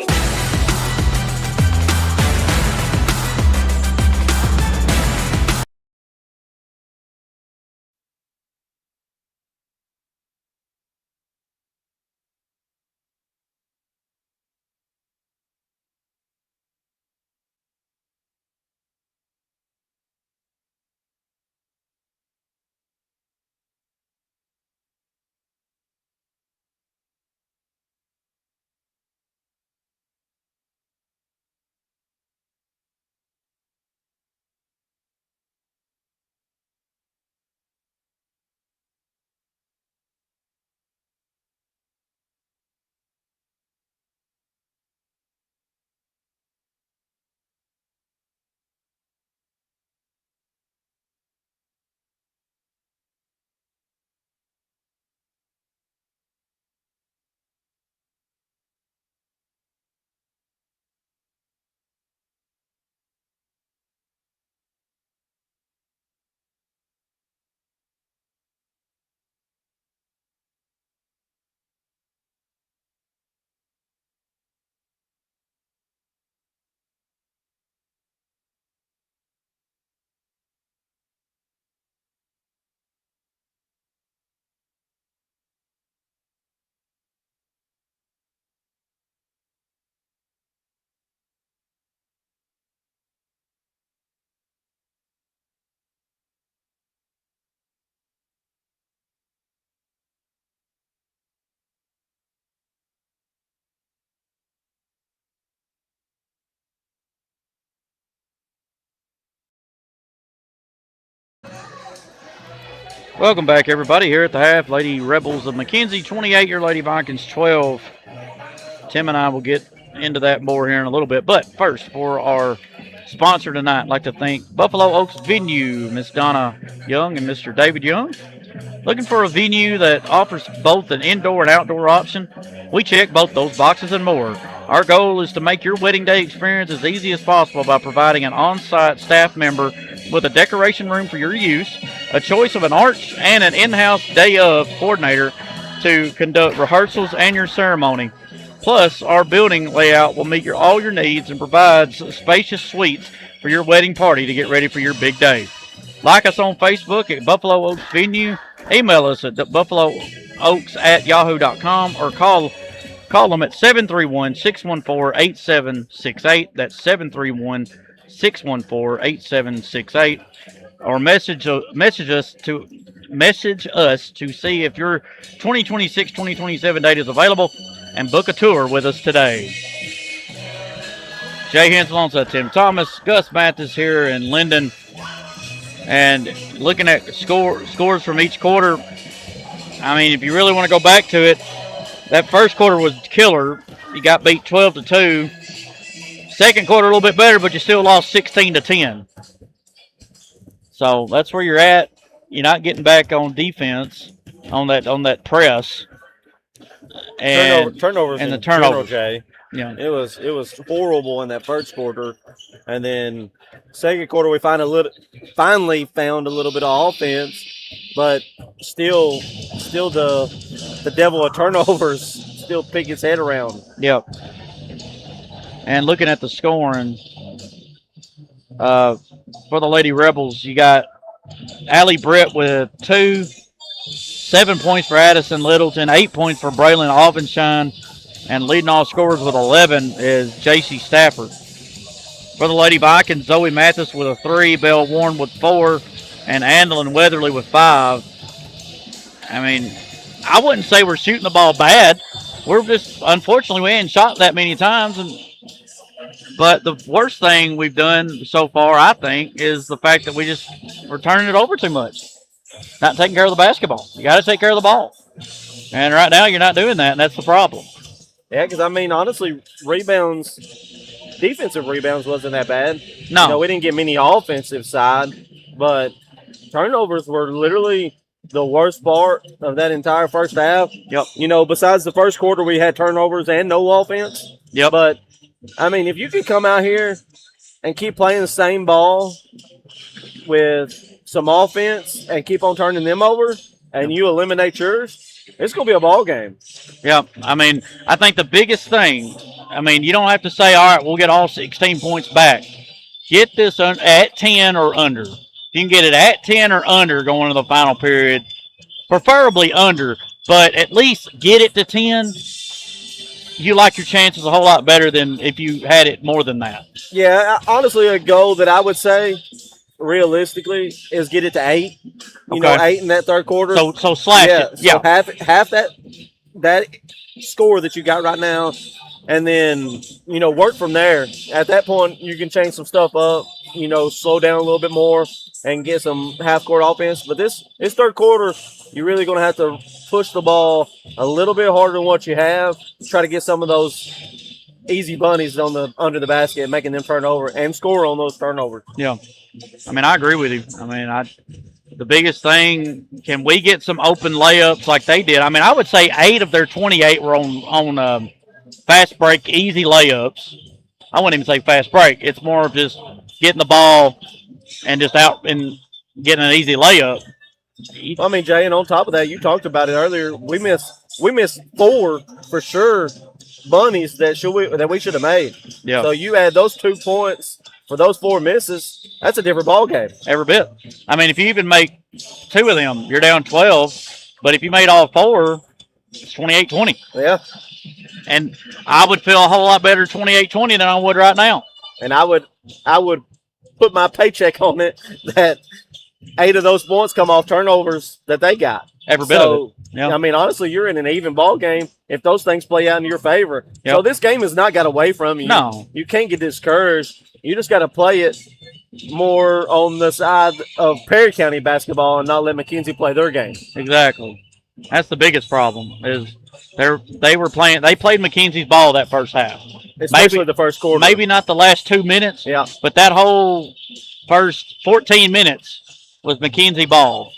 Welcome back, everybody, here at the half. Lady Rebels of McKenzie, 28, your Lady Vikings, 12. Tim and I will get into that more here in a little bit. But first, for our sponsor tonight, I'd like to thank Buffalo Oaks Venue, Miss Donna Young and Mr. David Young. Looking for a venue that offers both an indoor and outdoor option? We check both those boxes and more. Our goal is to make your wedding day experience as easy as possible by providing an on-site staff member with a decoration room for your use, a choice of an arch, and an in-house day of coordinator to conduct rehearsals and your ceremony. Plus, our building layout will meet all your needs and provides spacious suites for your wedding party to get ready for your big day. Like us on Facebook at Buffalo Oaks Venue. Email us at buffalooaks@yahoo.com or call them at 731-614-8768. That's 731-614-8768. Or message us to see if your 2026-2027 date is available and book a tour with us today. Jay Hensel alongside Tim Thomas, Gus Mathis here in Linden. And looking at scores from each quarter, I mean, if you really want to go back to it, that first quarter was killer. You got beat 12-2. Second quarter a little bit better, but you still lost 16-10. So that's where you're at. You're not getting back on defense on that press. And turnovers and the in general, turnovers. Jay. Yeah. It was horrible in that first quarter, and then second quarter we finally found a little bit of offense, but still the devil of turnovers still pick his head around. Yep. And looking at the scoring for the Lady Rebels, you got Allie Britt with 2, 7 points for Addison Littleton, 8 points for Braylon Alvenshine, and leading all scorers with 11 is J.C. Stafford. For the Lady Vikings, Zoe Mathis with a 3, Belle Warren with 4, and Andelin Weatherly with 5. I mean, I wouldn't say we're shooting the ball bad. We're just, unfortunately, we ain't shot that many times. But the worst thing we've done so far, I think, is the fact that we're turning it over too much. Not taking care of the basketball. You got to take care of the ball. And right now, you're not doing that, and that's the problem. Yeah, because, I mean, honestly, defensive rebounds wasn't that bad. No. We didn't get many offensive side, but turnovers were literally the worst part of that entire first half. Yep. Besides the first quarter, we had turnovers and no offense. Yep. But, I mean, if you could come out here and keep playing the same ball with some offense and keep on turning them over and you eliminate yours, it's going to be a ball game. Yeah, I mean, I think the biggest thing, I mean, you don't have to say, all right, we'll get all 16 points back. Get this at 10 or under. If you can get it at 10 or under going into the final period, preferably under, but at least get it to 10. You like your chances a whole lot better than if you had it more than that. Yeah, honestly, a goal that I would say realistically is get it to 8. You know, 8 in that third quarter. So slash it. So half that score that you got right now, and then work from there. At that point, you can change some stuff up. Slow down a little bit more and get some half-court offense. But this third quarter, you're really going to have to push the ball a little bit harder than what you have. Try to get some of those easy bunnies under the basket, making them turn over and score on those turnovers. Yeah. I mean, I agree with you. I mean, the biggest thing, can we get some open layups like they did? I mean, I would say 8 of their 28 were on fast break, easy layups. I wouldn't even say fast break. It's more of just getting the ball and just out and getting an easy layup. I mean, Jay, and on top of that, you talked about it earlier. We missed 4 for sure bunnies that we should have made. Yeah. So you add those 2 points for those 4 misses, that's a different ball game. Every bit. I mean, if you even make 2 of them, you're down 12. But if you made all 4, it's 28-20. Yeah. And I would feel a whole lot better 28-20 than I would right now. And I would put my paycheck on it that 8 of those points come off turnovers that they got. Every bit of it. Yeah. I mean, honestly, you're in an even ball game if those things play out in your favor. Yep. So this game has not got away from you. No. You can't get discouraged. You just got to play it more on the side of Perry County basketball and not let McKenzie play their game. Exactly. That's the biggest problem. Is they played McKenzie's ball that first half. Especially the first quarter. Maybe not the last 2 minutes. Yeah. But that whole first 14 minutes was McKenzie ball.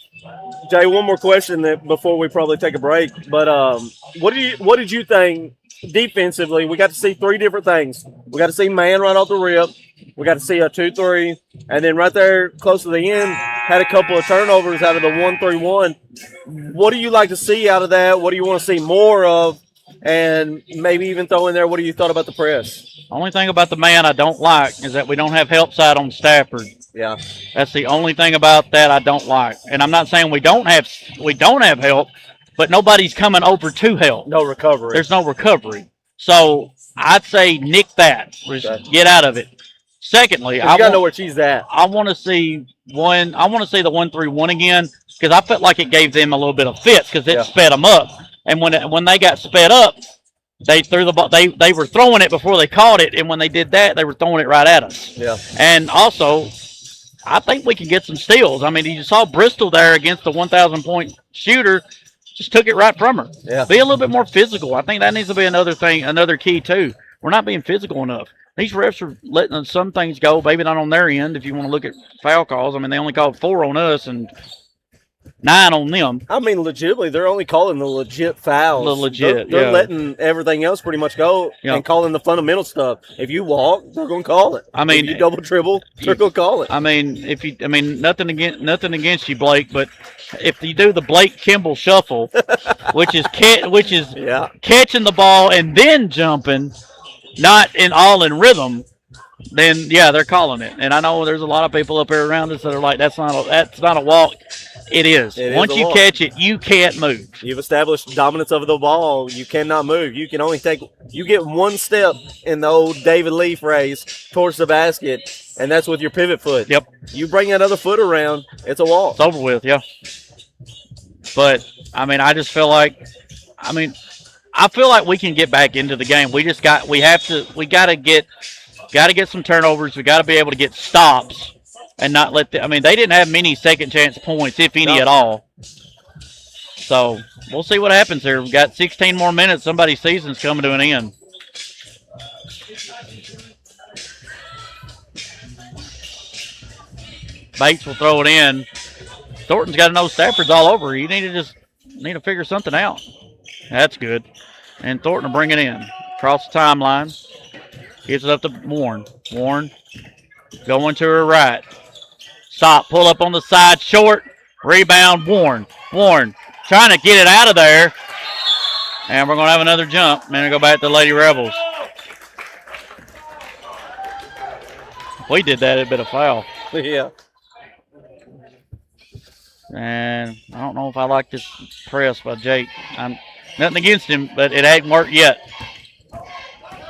Jay, one more question before we probably take a break. But what did you think defensively? We got to see three different things. We got to see man right off the rip. We got to see a 2-3, and then right there close to the end, had a couple of turnovers out of the 1-3-1. What do you like to see out of that? What do you want to see more of? And maybe even throw in there, what do you thought about the press? Only thing about the man I don't like is that we don't have help side on Stafford. Yeah, that's the only thing about that I don't like. And I'm not saying we don't have help, but nobody's coming over to help. No recovery. There's no recovery. So I'd say nick that. Just get out of it. Secondly, I gotta know where she's at. I want to see the 1-3-1 again because I felt like it gave them a little bit of fits because it sped them up. And when they got sped up, they threw the ball. They were throwing it before they caught it, and when they did that, they were throwing it right at us. Yeah. And also, I think we can get some steals. I mean, you saw Bristol there against the 1,000-point shooter, just took it right from her. Yeah. Be a little bit more physical. I think that needs to be another key too. We're not being physical enough. These refs are letting some things go, maybe not on their end. If you want to look at foul calls, I mean, they only called 4 on us and 9 on them. I mean, legitimately, they're only calling the legit fouls. The legit, they're letting everything else pretty much go and calling the fundamental stuff. If you walk, they're going to call it. I mean, if you double dribble, they're going to call it. I mean, nothing against you, Blake, but if you do the Blake Kimball shuffle, which is catching the ball and then jumping, not in rhythm, then they're calling it. And I know there's a lot of people up here around us that are like, that's not a walk. It is. Once you catch it, you can't move. You've established dominance of the ball. You cannot move. You can only you get one step in the old David Lee phrase towards the basket, and that's with your pivot foot. Yep. You bring that other foot around, it's a walk. It's over with, yeah. But, I mean, I just feel like, I feel like we can get back into the game. We got to get some turnovers. We got to be able to get stops and not let they didn't have many second chance points, if any at all. So we'll see what happens here. We've got 16 more minutes. Somebody's season's coming to an end. Bates will throw it in. Thornton's got to know Stafford's all over. You need to figure something out. That's good. And Thornton will bring it in. Across the timeline. Gives it up to Warren. Warren going to her right. Stop. Pull up on the side. Short. Rebound. Warren. Warren trying to get it out of there. And we're going to have another jump. And go back to the Lady Rebels. If we did that, it'd been a foul. Yeah. And I don't know if I like this press by Jake. Nothing against him, but it hadn't worked yet.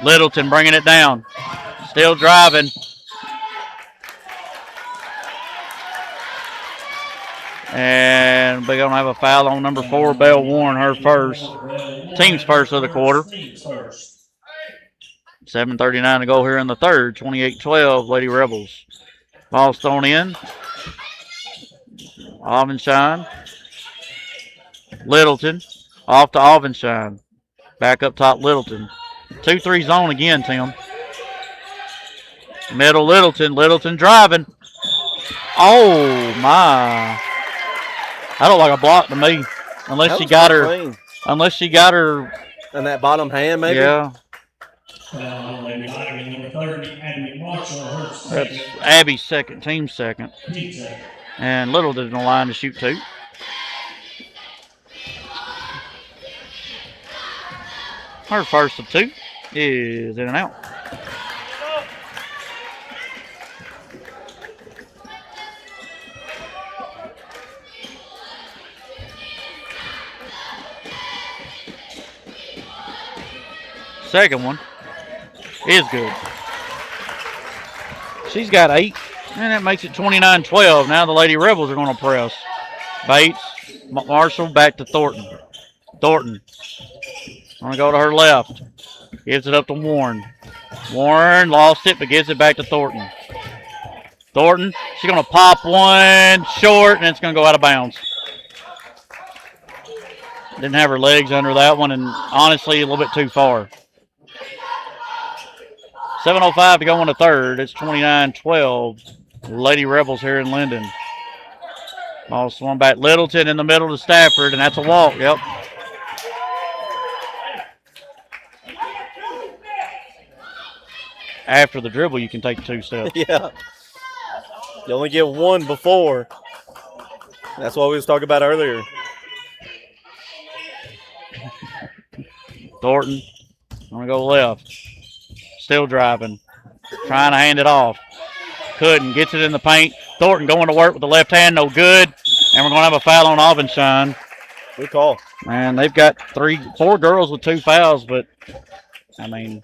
Littleton bringing it down. Still driving. And we're going to have a foul on number 4, Belle Warren, her first. Team's first of the quarter. 7:39 to go here in the third. 28-12, Lady Rebels. Ball's thrown in. Alvenshine. Littleton. Off to Alvenshine. Back up top, Littleton. 2-3 zone again, Tim. Middle Littleton. Littleton driving. Oh, my. That looked like a block to me. Unless she got her. Clean. Unless she got her. And that bottom hand, maybe? Yeah. That's Abby's second, team's second. And Littleton in the line to shoot 2. Her first of 2 is in and out. Second one is good. She's got 8, and that makes it 29-12. Now the Lady Rebels are going to press. Bates, Marshall, back to Thornton. Thornton going to go to her left. Gives it up to Warren. Warren lost it, but gives it back to Thornton. Thornton, she's going to pop one short, and it's going to go out of bounds. Didn't have her legs under that one, and honestly, a little bit too far. 7:05 to go on the third. It's 29-12. Lady Rebels here in Linden. Ball swung back. Littleton in the middle to Stafford, and that's a walk. Yep. After the dribble, you can take 2 steps. Yeah. You only get one before. That's what we was talking about earlier. Thornton, going to go left. Still driving. Trying to hand it off. Couldn't. Gets it in the paint. Thornton going to work with the left hand. No good. And we're going to have a foul on Aubenshine. Good call. Man, they've got 4 girls with 2 fouls, but, I mean,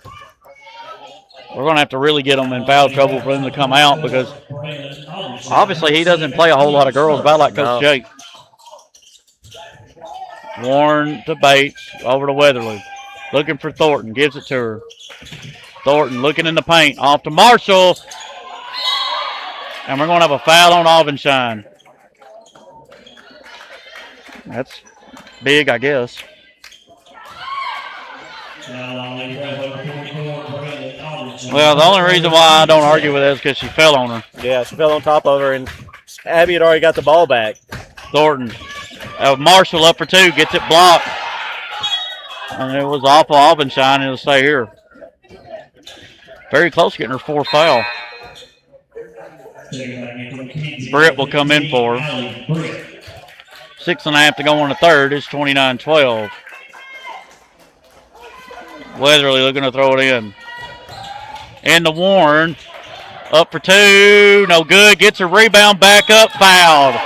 we're going to have to really get them in foul trouble for them to come out because obviously he doesn't play a whole lot of girls, about like Coach Jake. Warren to Bates, over to Weatherly. Looking for Thornton, gives it to her. Thornton looking in the paint, off to Marshall. And we're going to have a foul on Aubenshine. That's big, I guess. Well, the only reason why I don't argue with that is because she fell on her. Yeah, she fell on top of her, and Abby had already got the ball back. Thornton. Marshall up for 2, gets it blocked. And it was off of Aubenshine. It'll stay here. Very close to getting her 4th foul. Britt will come in for her. 6.5 to go on the third. It's 29-12. Weatherly looking to throw it in. And the Warren. Up for 2. No good. Gets a rebound back up. Fouled.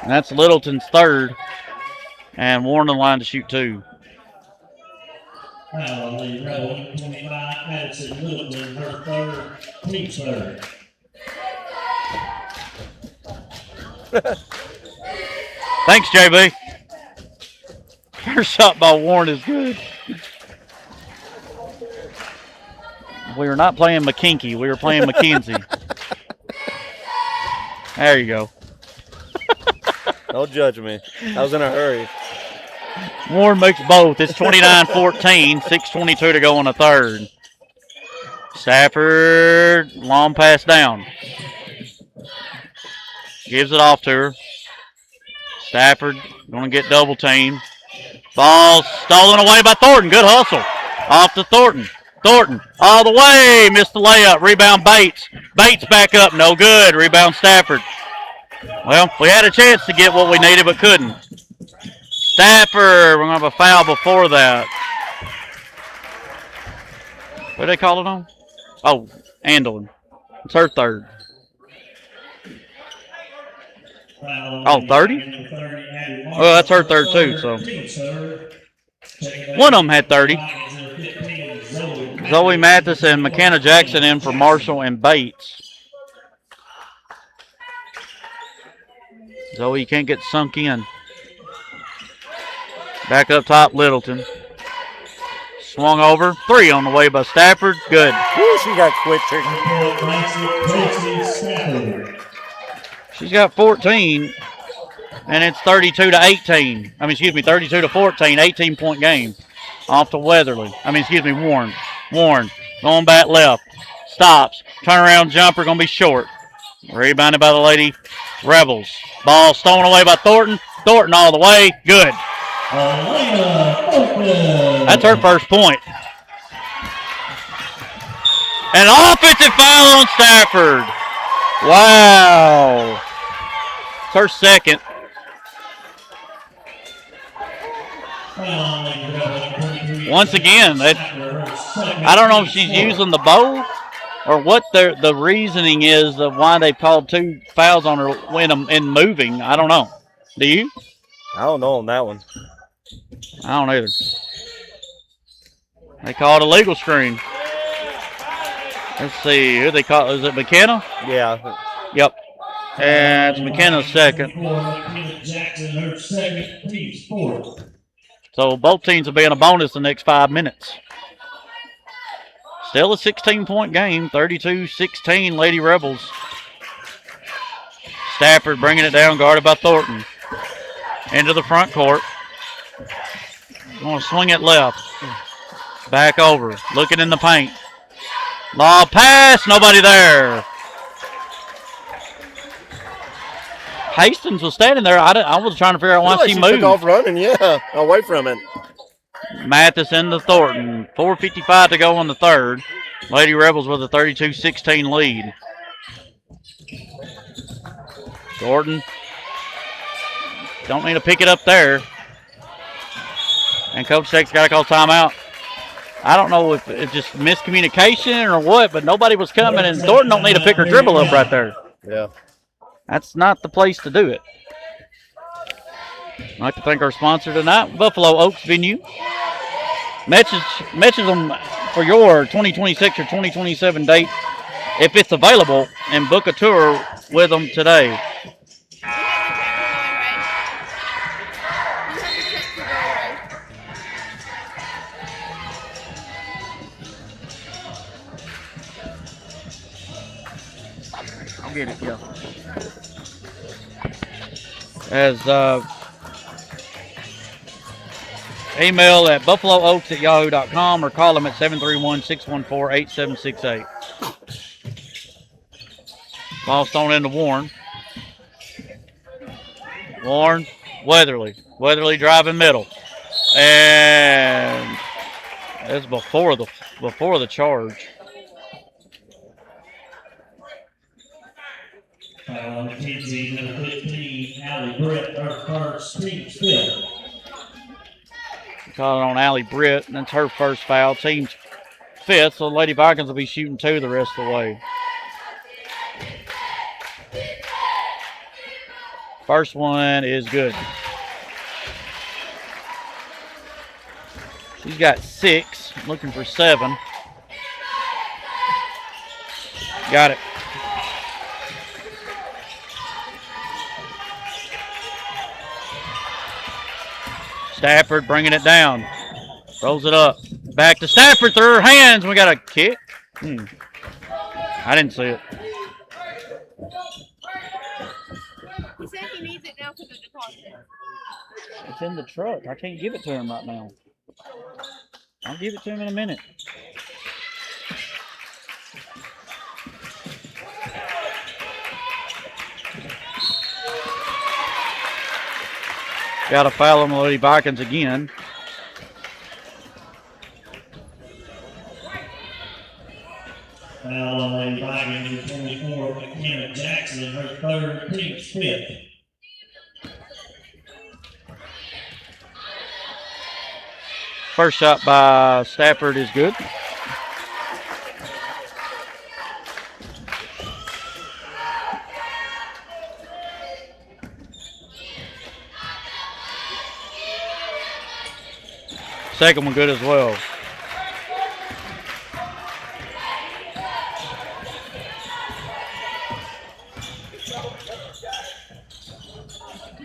And that's Littleton's 3rd. And Warren in line to shoot 2. Thanks, JB. First shot by Warren is good. We were not playing McKinky. We were playing McKenzie. There you go. Don't judge me. I was in a hurry. Warren makes both. It's 29-14. 6:22 to go on the third. Stafford, long pass down. Gives it off to her. Stafford going to get double teamed. Ball stolen away by Thornton. Good hustle. Off to Thornton. Thornton all the way. Missed the layup. Rebound Bates. Bates back up. No good. Rebound Stafford. Well, we had a chance to get what we needed but couldn't. Stafford. We're going to have a foul before that. What do they call it on? Oh, Andelin. It's her 3rd. Oh, 30? Well, that's her 3rd too, so. One of them had 30. Zoe Mathis and McKenna Jackson in for Marshall and Bates. Zoe, you can't get sunk in. Back up top, Littleton. Swung over. 3 on the way by Stafford. Good. Ooh, she got quick. She's got 14, and it's 32-18. 32-14, 18-point game. Off to Weatherly. Warren. Warren going back left. Stops. Turnaround jumper going to be short. Rebounded by the Lady Rebels. Ball stolen away by Thornton. Thornton all the way. Good. That's her first point. An offensive foul on Stafford. Wow. It's her 2nd. Once again, I don't know if she's using the bow or what the reasoning is of why they called 2 fouls on her in moving. I don't know. Do you? I don't know on that one. I don't either. They called a legal screen. Let's see. Who they call? Is it McKenna? Yeah. Yep. And it's McKenna's 2nd. So both teams will be in a bonus the next 5 minutes. Still a 16-point game, 32-16 Lady Rebels. Stafford bringing it down, guarded by Thornton. Into the front court. Going to swing it left. Back over, looking in the paint. Lob pass, nobody there. Hastings was standing there. I was trying to figure out why she moved. Took off running, yeah, away from it. Mathis into Thornton. 4:55 to go on the third. Lady Rebels with a 32-16 lead. Thornton. Don't need to pick it up there. And Coach Shake's got to call timeout. I don't know if it's just miscommunication or what, but nobody was coming, and Thornton don't need to pick her dribble up right there. Yeah. That's not the place to do it. I'd like to thank our sponsor tonight, Buffalo Oaks Venue. Message them for your 2026 or 2027 date if it's available, and book a tour with them today. I'll get it, yeah. As email at buffalooaks@yahoo.com or call them at 731-614-8768. Ball's thrown into Warren. Warren, Weatherly. Weatherly driving middle. And that's before the charge. McKenzie, number 15, Allie Britt, her first, team's fifth. Calling on Allie Britt, and that's her first foul. Team's fifth, so the Lady Vikings will be shooting two the rest of the way. First one is good. She's got 6, looking for 7. Got it. Stafford bringing it down. Throws it up. Back to Stafford through her hands. We got a kick. I didn't see it. He said he needs it now for the deposit. It's in the truck. I can't give it to him right now. I'll give it to him in a minute. Got a foul on the Lady Vikings again. Foul on Lady Vikings, number 24, McKenna Jackson, her third, team's fifth. First shot by Stafford is good. Second one good as well.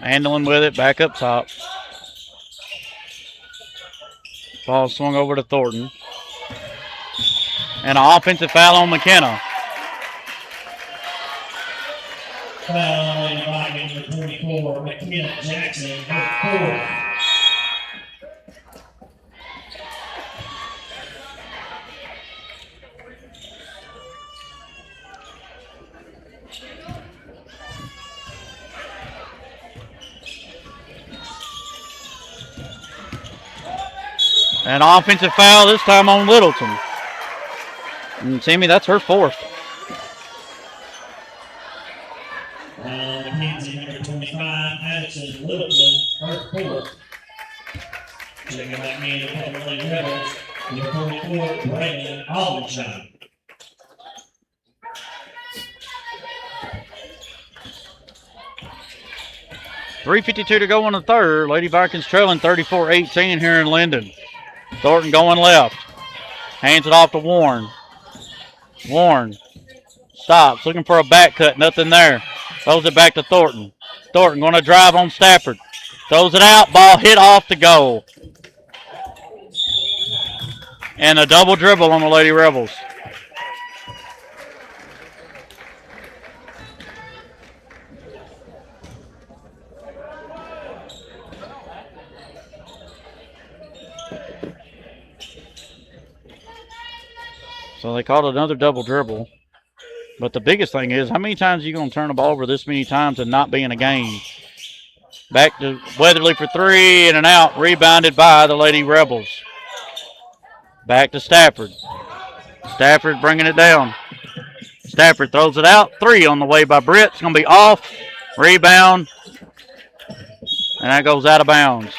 Handling with it, back up top. Ball swung over to Thornton. And an offensive foul on McKenna. Foul on Lady Vikings, number 24, McKenna Jackson, her fourth. An offensive foul this time on Littleton. And Timmy, that's her fourth. McKenzie, number 25, Addison Littleton, her fourth. Checking back in to the Lady Rebels, number 44, Brandon Aldenshine. .352 to go on the third. Lady Vikings trailing 34-18 here in Linden. Thornton going left. Hands it off to Warren. Warren stops, looking for a back cut. Nothing there. Throws it back to Thornton. Thornton going to drive on Stafford. Throws it out. Ball hit off the goal. And a double dribble on the Lady Rebels. So they called another double dribble. But the biggest thing is, how many times are you going to turn the ball over this many times and not be in a game? Back to Weatherly for three and an out. Rebounded by the Lady Rebels. Back to Stafford. Stafford bringing it down. Stafford throws it out. Three on the way by Britt. It's going to be off. Rebound. And that goes out of bounds.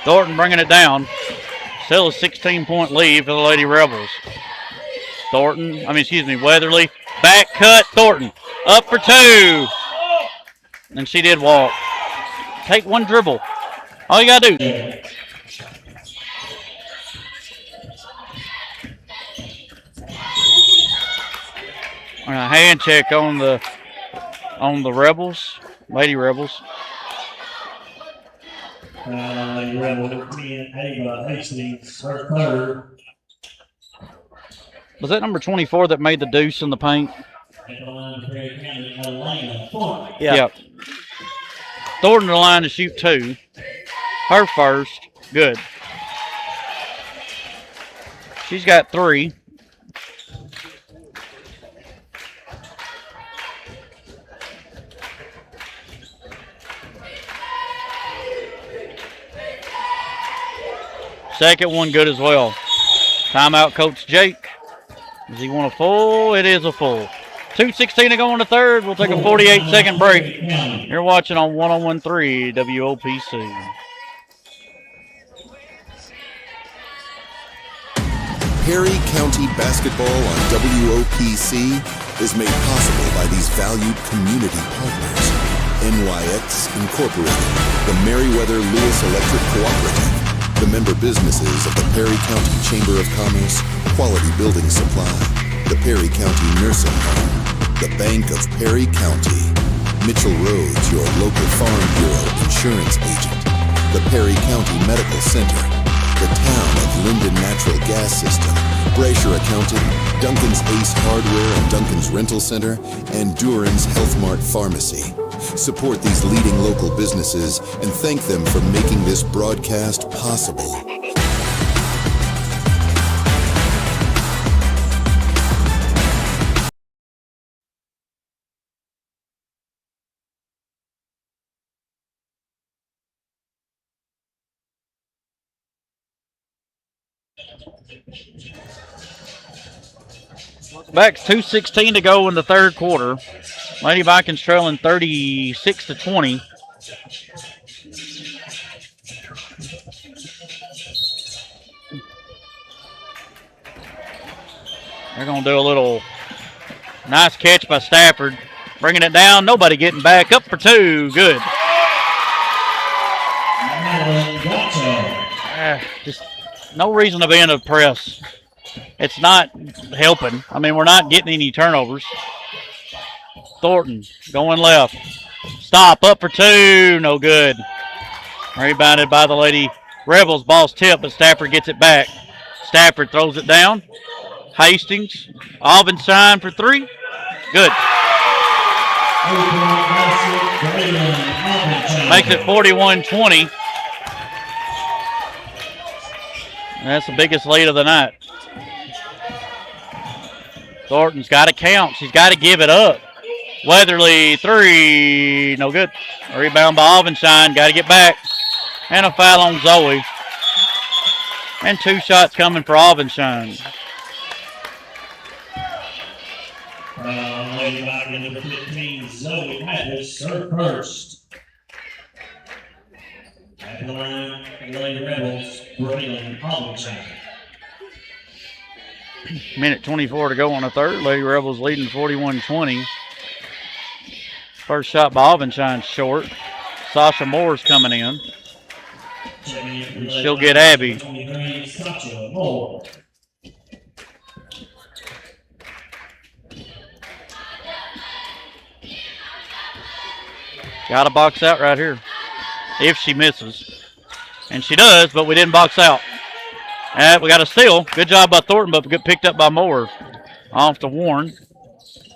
Thornton bringing it down. Still a 16-point lead for the Lady Rebels. Weatherly. Back cut, Thornton. Up for two. And she did walk. Take one dribble. All you got to do. And a hand check on the Rebels, Lady Rebels. Lady Rebels being Ava Hastings, her third. Was that number 24 that made the deuce in the paint? Yeah. Thornton to the line to shoot two. Her first. Good. She's got three. Second one good as well. Timeout, Coach Jake. Does he want a full? It is a full. 2:16 to go in the third. We'll take a 48-second break. You're watching on 101.3 WOPC. Perry County basketball on WOPC is made possible by these valued community partners. NYX Incorporated, the Meriwether Lewis Electric Cooperative, the member businesses of the Perry County Chamber of Commerce, Quality Building Supply, the Perry County Nursing Home, the Bank of Perry County, Mitchell Rhodes, your local Farm Bureau insurance agent, the Perry County Medical Center, the town of Linden Natural Gas System, Brasher Accounting, Duncan's Ace Hardware and Duncan's Rental Center, and Duran's Health Mart Pharmacy. Support these leading local businesses and thank them for making this broadcast possible. Back 2:16 to go in the third quarter. Lady Vikings trailing 36-20. They're going to do a little nice catch by Stafford. Bringing it down. Nobody getting back. Up for two. Good. Just no reason to be in a press. It's not helping. I mean, we're not getting any turnovers. Thornton going left. Stop. Up for two. No good. Rebounded by the Lady Rebels. Ball's tipped, but Stafford gets it back. Stafford throws it down. Hastings. Albenstein for three. Good. Makes it 41-20. That's the biggest lead of the night. Thornton's got to count. She's got to give it up. Weatherly, three. No good. Rebound by Albenstein. Got to get back. And a foul on Zoe. And two shots coming for Albenstein. Lady Vikings number 15, Zoe Mathis, her first. At the line, Lady Rebels, Braylon Albenstein. Minute 24 to go on the third. Lady Rebels leading 41-20. First shot by Albenstein short. Sasha Moore's coming in. And she'll get Abby. Got to box out right here if she misses. And she does, but we didn't box out. And we got a steal. Good job by Thornton, but get picked up by Moore. Off to Warren.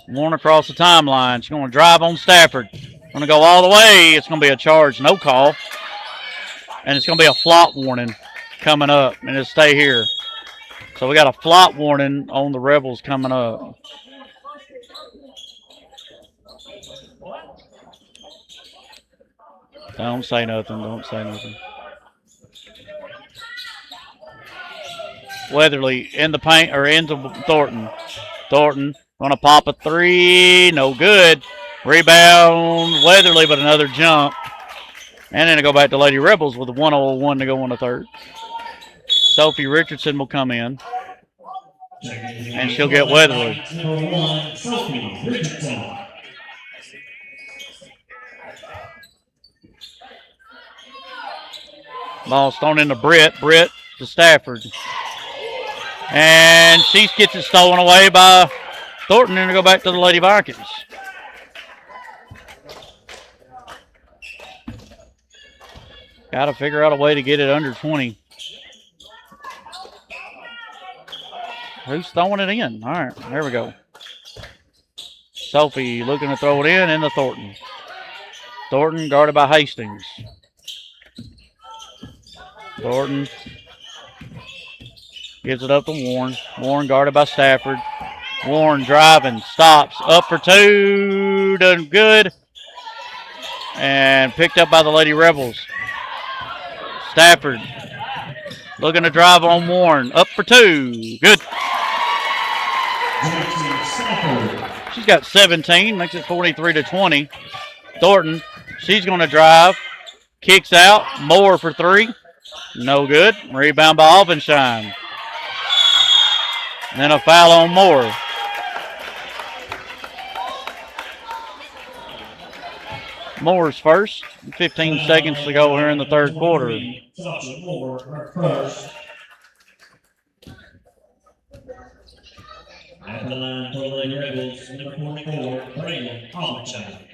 Warren across the timeline. She's going to drive on Stafford. Going to go all the way. It's going to be a charge, no call. And it's going to be a flop warning coming up. And it'll stay here. So we got a flop warning on the Rebels coming up. Don't say nothing. Don't say nothing. Weatherly in the paint or into Thornton. Thornton going to pop a three. No good. Rebound Weatherly, but another jump. And then it'll go back to Lady Rebels with a 1:01 to go on the third. Sophie Richardson will come in. And she'll get Weatherly. Sophie Richardson. Ball's thrown into Britt. Britt to Stafford. And she gets it stolen away by Thornton and it'll go back to the Lady Vikings. Got to figure out a way to get it under 20. Who's throwing it in? All right, there we go. Sophie looking to throw it in the Thornton. Thornton guarded by Hastings. Thornton gives it up to Warren. Warren guarded by Stafford. Warren driving, stops, up for two, done good. And picked up by the Lady Rebels. Stafford looking to drive on Warren, up for two, good. She's got 17, makes it 43-20. Thornton, she's going to drive, kicks out, Moore for three. No good. Rebound by Alvenshine. Then a foul on Moore. Moore's first. 15 seconds to go here in the third quarter. Sasha Moore, her first. At the line for the Lady Rebels, number 44, Pregame, Alvenshine.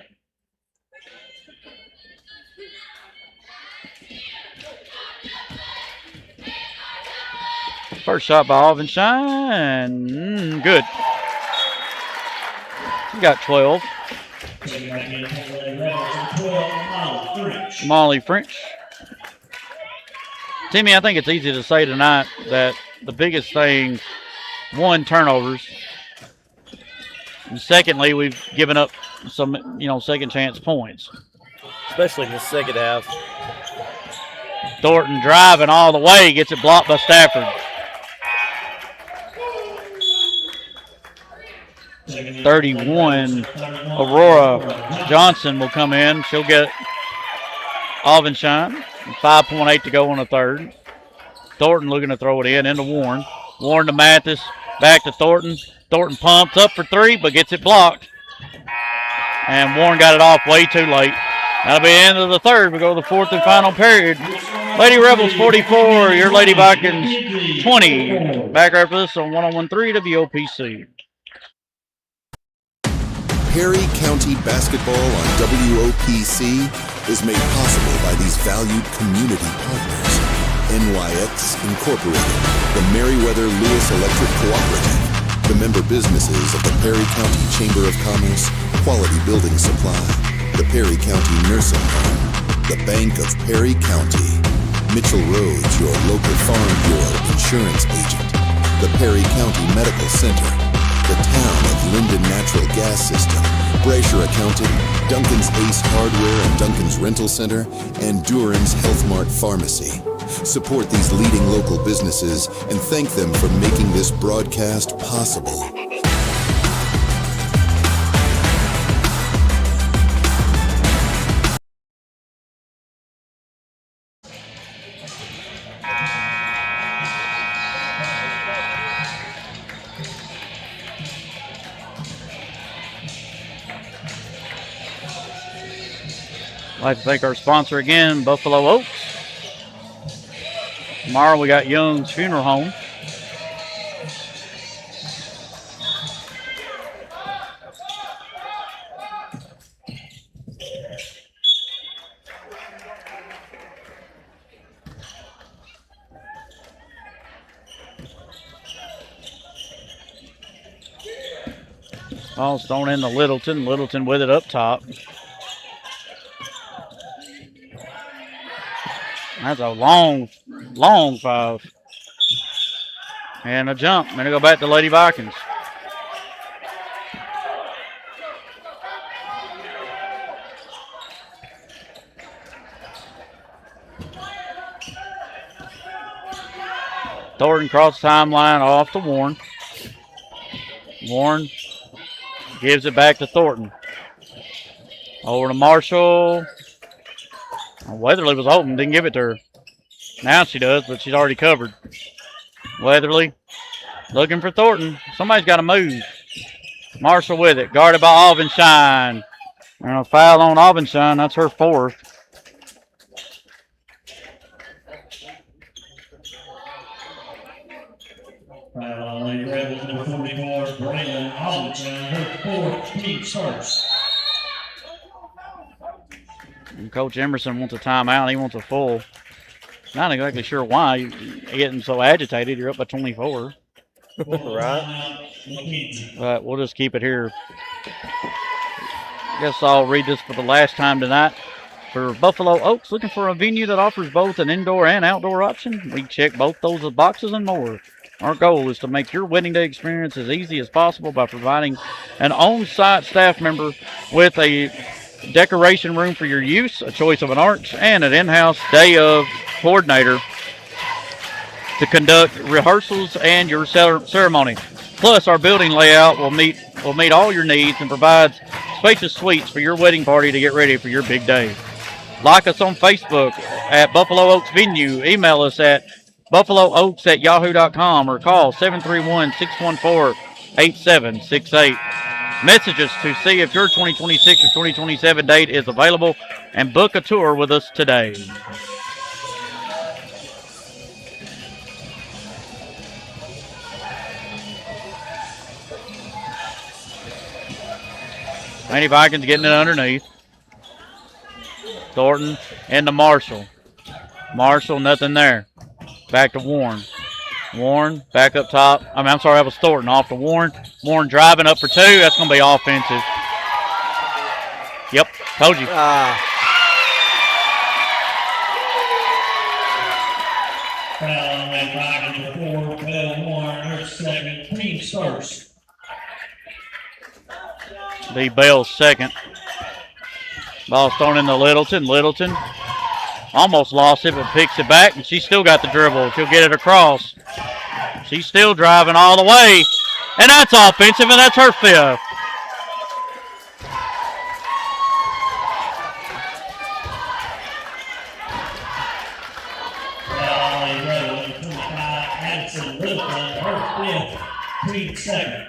First shot by Alvenshine. Good. She got 12. Molly French. Timmy, I think it's easy to say tonight that the biggest thing, one, turnovers. And secondly, we've given up some, second chance points. Especially in the second half. Thornton driving all the way, gets it blocked by Stafford. 31, Aurora Johnson will come in. She'll get Alvenshine. 5.8 to go on the third. Thornton looking to throw it into Warren. Warren to Mathis. Back to Thornton. Thornton pumps up for three, but gets it blocked. And Warren got it off way too late. That'll be the end of the third. We go to the fourth and final period. Lady Rebels 44, your Lady Vikings 20. Back after this on 101.3 WOPC. Perry County Basketball on WOPC is made possible by these valued community partners. NYX Incorporated, the Meriwether Lewis Electric Cooperative, the member businesses of the Perry County Chamber of Commerce, Quality Building Supply, the Perry County Nursing Home, the Bank of Perry County, Mitchell Rhodes, your local Farm Bureau insurance agent, the Perry County Medical Center, the Town of Linden Natural Gas System, Brasher Accounting, Duncan's Ace Hardware and Duncan's Rental Center, and Duran's Health Mart Pharmacy. Support these leading local businesses and thank them for making this broadcast possible. I'd like to thank our sponsor again, Buffalo Oaks. Tomorrow we got Young's Funeral Home. Ball's thrown in to Littleton. Littleton with it up top. That's a long, long 5. And a jump. Going to go back to Lady Vikings. Thornton cross timeline off to Warren. Warren gives it back to Thornton. Over to Marshall. Weatherly was open, didn't give it to her. Now she does, but she's already covered. Weatherly looking for Thornton. Somebody's got to move. Marshall with it, guarded by Alvenshine. And a foul on Alvenshine, that's her 4th. Lady Rebels, number 44, Braylon Alvenshine, her 4th team starts. And Coach Emerson wants a timeout. He wants a full. Not exactly sure why. You're getting so agitated. You're up by 24. Right. But we'll just keep it here. Guess I'll read this for the last time tonight. For Buffalo Oaks, looking for a venue that offers both an indoor and outdoor option? We check both those boxes and more. Our goal is to make your wedding day experience as easy as possible by providing an on-site staff member with a decoration room for your use, a choice of an arch, and an in-house day of coordinator to conduct rehearsals and your ceremony. Plus, our building layout will meet all your needs and provides spacious suites for your wedding party to get ready for your big day. Like us on Facebook at Buffalo Oaks Venue. Email us at buffalooaks@yahoo.com or call 731-614-8768. Message us to see if your 2026 or 2027 date is available and book a tour with us today. Lady Vikings getting it underneath. Thornton into Marshall. Marshall, nothing there. Back to Warren. Warren back up top. I'm sorry, that was Thornton off to Warren. Warren driving up for 2. That's going to be offensive. Yep, told you. Foul on Lady Vikings, number 4, Bell Warren, her 2nd team starts. Be Bell's 2nd. Ball's thrown into Littleton. Littleton almost lost it, but picks it back, and she's still got the dribble. She'll get it across. She's still driving all the way, and that's offensive, and that's her 5th. Foul on Lady Rebels, number 25, Addison Littleton, her 5th team second.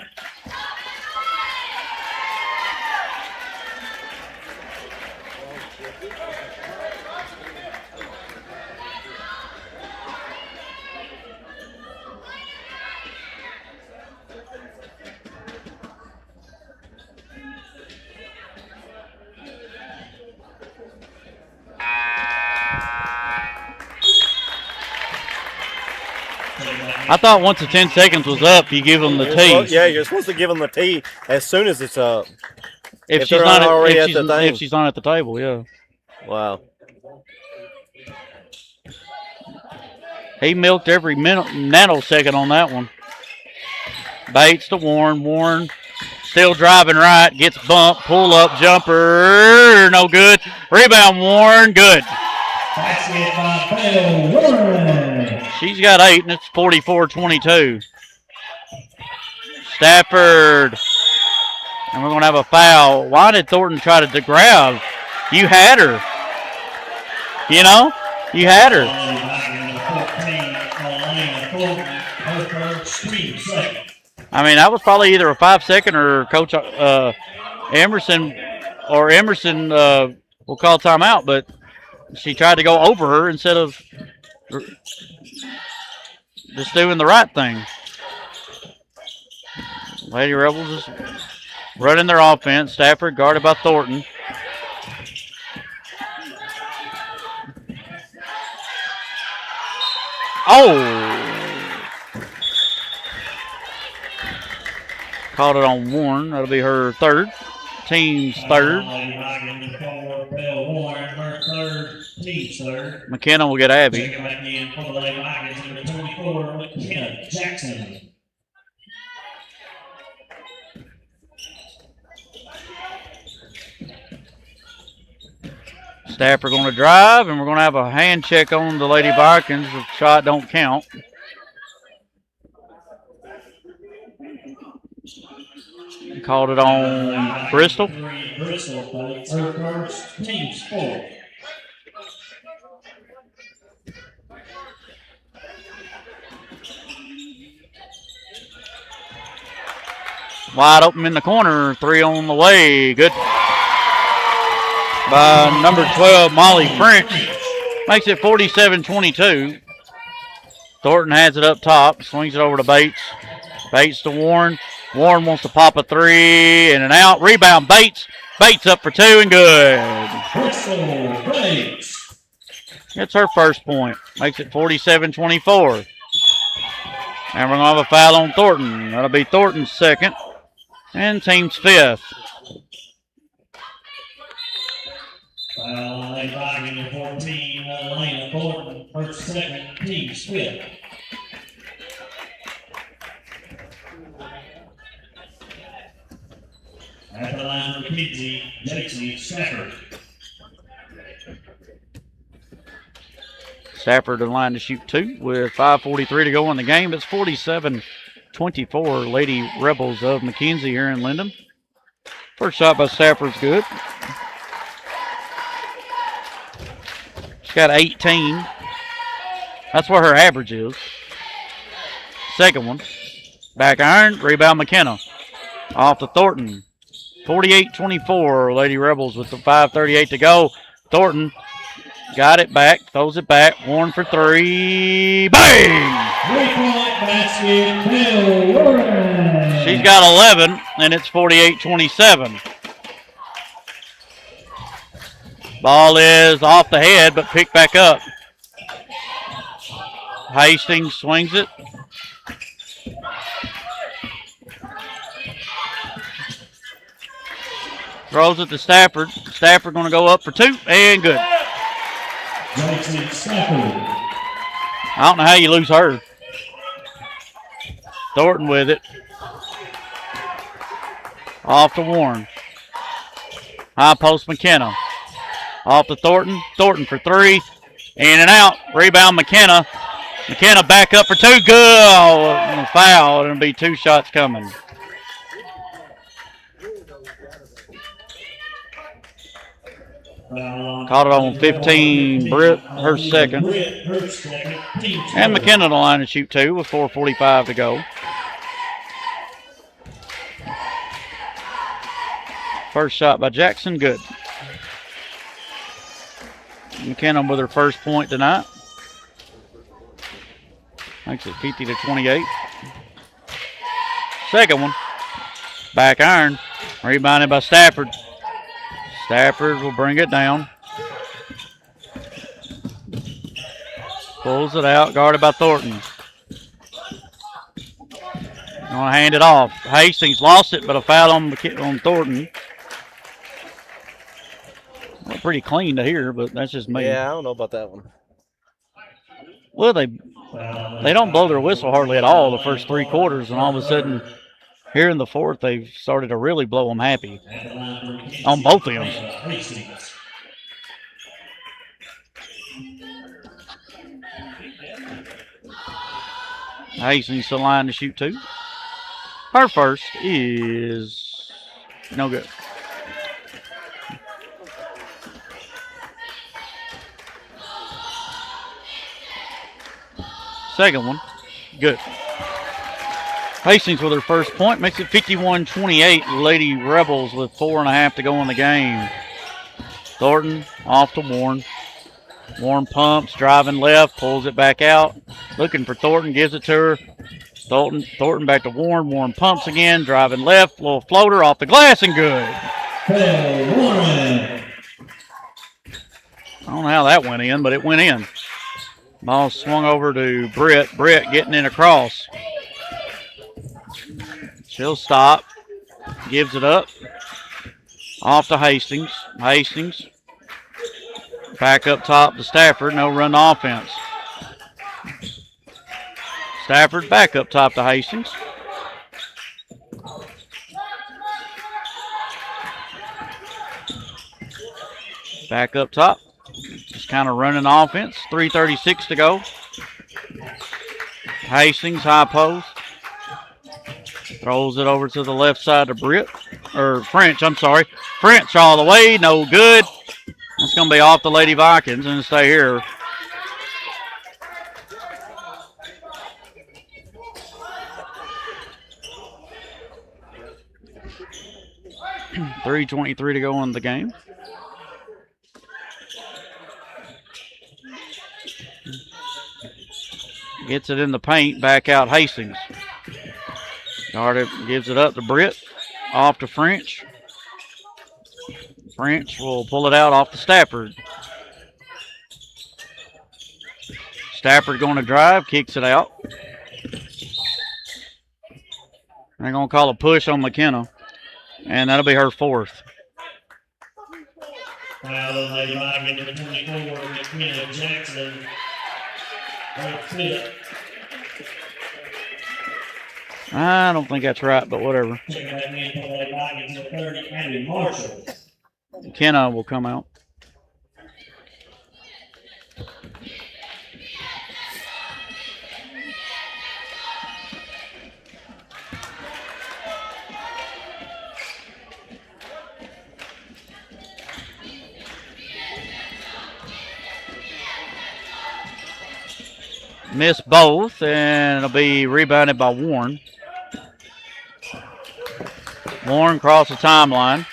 I thought once the 10 seconds was up, you give them the tee. Yeah, you're supposed to give them the tee as soon as it's up. If she's they're not already if at she's, the thing. if she's not at the table, yeah. Wow. He milked every nanosecond on that one. Bates to Warren. Warren still driving right. Gets bumped. Pull up jumper. No good. Rebound Warren. Good. Basket by Bell Warren. She's got 8, and it's 44-22. Stafford. And we're going to have a foul. Why did Thornton try to grab? You had her. You know? You had her. I mean, that was probably either a 5-second or Coach Emerson will call timeout, but she tried to go over her instead of just doing the right thing. Lady Rebels is running their offense. Stafford guarded by Thornton. Oh! Called it on Warren. That'll be her third. Team's third. Lady Vikings for Bell Warren, her third, team's third. McKenna will get Abby. Checking back in for the Lady Vikings, number 24, McKenna Jackson. Stafford going to drive, and we're going to have a hand check on the Lady Vikings. The shot don't count. Called it on Bristol. Bristol, her first, team's fourth. Wide open in the corner. 3 on the way. Good. By number 12, Molly French. Makes it 47-22. Thornton has it up top. Swings it over to Bates. Bates to Warren. Warren wants to pop a 3. In and out. Rebound Bates. Bates up for 2 and good. Bristol Bates. It's her first point. Makes it 47-24. And we're going to have a foul on Thornton. That'll be Thornton's second. And team's fifth. Foul on Lady Vikings, number 14, Elena Thornton, first, second, team's fifth. At the line for Kinsey, Jackson Stafford. Stafford in line to shoot 2 with 5:43 to go in the game. It's 47-24 Lady Rebels of McKenzie here in Lyndon. First shot by Stafford's good. She's got 18. That's what her average is. Second one. Back iron. Rebound McKenna. Off to Thornton. 48-24 Lady Rebels with the 5:38 to go. Thornton got it back. Throws it back. Warren for 3. Bang! 3-point basket, Bill Warren. She's got 11, and it's 48-27. Ball is off the head, but picked back up. Hastings swings it. Throws it to Stafford. Stafford going to go up for 2, and good. Jackson Stafford. I don't know how you lose her. Thornton with it. Off to Warren. High post McKenna. Off to Thornton. Thornton for 3. In and out. Rebound McKenna. McKenna back up for 2. Good. Oh, foul. It'll be 2 shots coming. Caught it on 15. Britt, her second. And McKenna to line to shoot 2 with 4:45 to go. First shot by Jackson, good. McKenna with her first point tonight. Makes it 50-28. Second one. Back iron. Rebounded by Stafford. Stafford will bring it down. Pulls it out, guarded by Thornton. Gonna hand it off. Hastings lost it, but a foul on Thornton. Well, pretty clean to hear, but that's just me. Yeah, I don't know about that one. Well, they don't blow their whistle hardly at all the first 3 quarters, and all of a sudden, here in the fourth, they've started to really blow them happy on both ends. Hastings to line to shoot 2. Her first is no good. Second one, good. Hastings with her first point makes it 51-28. Lady Rebels with 4.5 to go in the game. Thornton off to Warren. Warren pumps, driving left, pulls it back out. Looking for Thornton, gives it to her. Thornton back to Warren. Warren pumps again, driving left, little floater off the glass and good. I don't know how that went in, but it went in. Ball swung over to Britt. Britt getting in across. She'll stop. Gives it up. Off to Hastings. Hastings. Back up top to Stafford. No run offense. Stafford back up top to Hastings. Back up top. Just kind of running offense. 3:36 to go. Hastings, high post. Throws it over to the left side to French, I'm sorry. French all the way, no good. It's going to be off the Lady Vikings and stay here. .323 to go in the game. Gets it in the paint, back out Hastings. Carter gives it up to Britt. Off to French. French will pull it out off to Stafford. Stafford going to drive, kicks it out. They're going to call a push on McKenna, and that'll be her fourth. Foul on Lady Vikings, number 24, McKenna Jackson. Right foot. I don't think that's right, but whatever. Checking back in for Lady Vikings, number 30, Abby Marshall. McKenna will come out. Missed both, and it'll be rebounded by Warren. Warren across the timeline.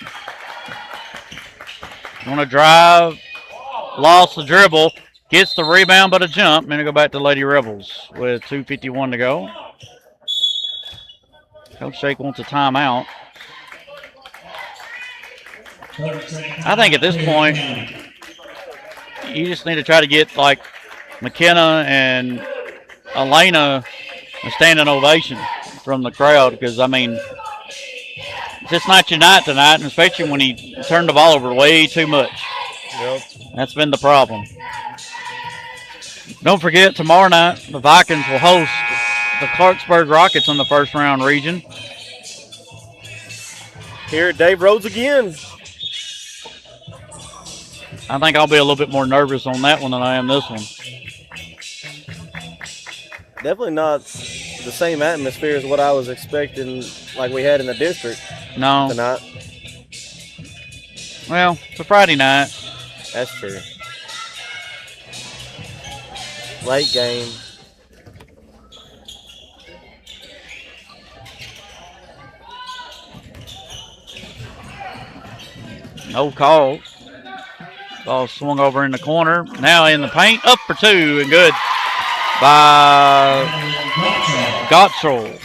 Want to drive, lost the dribble, gets the rebound but a jump, and it'll go back to Lady Rebels with 2:51 to go. Coach Shake wants a timeout. I think at this point, you just need to try to get like McKenna and Elena a standing ovation from the crowd, because, I mean, it's just not your night tonight, and especially when he turned the ball over way too much. Yep. That's been the problem. Don't forget, tomorrow night, the Vikings will host the Clarksburg Rockets in the first round region. Here at Dave Rhodes again. I think I'll be a little bit more nervous on that one than I am this one. Definitely not the same atmosphere as what I was expecting, like we had in the district No. tonight. Well, it's a Friday night. That's true. Late game. No call. Ball swung over in the corner. Now in the paint. Up for two and good by Gottrell.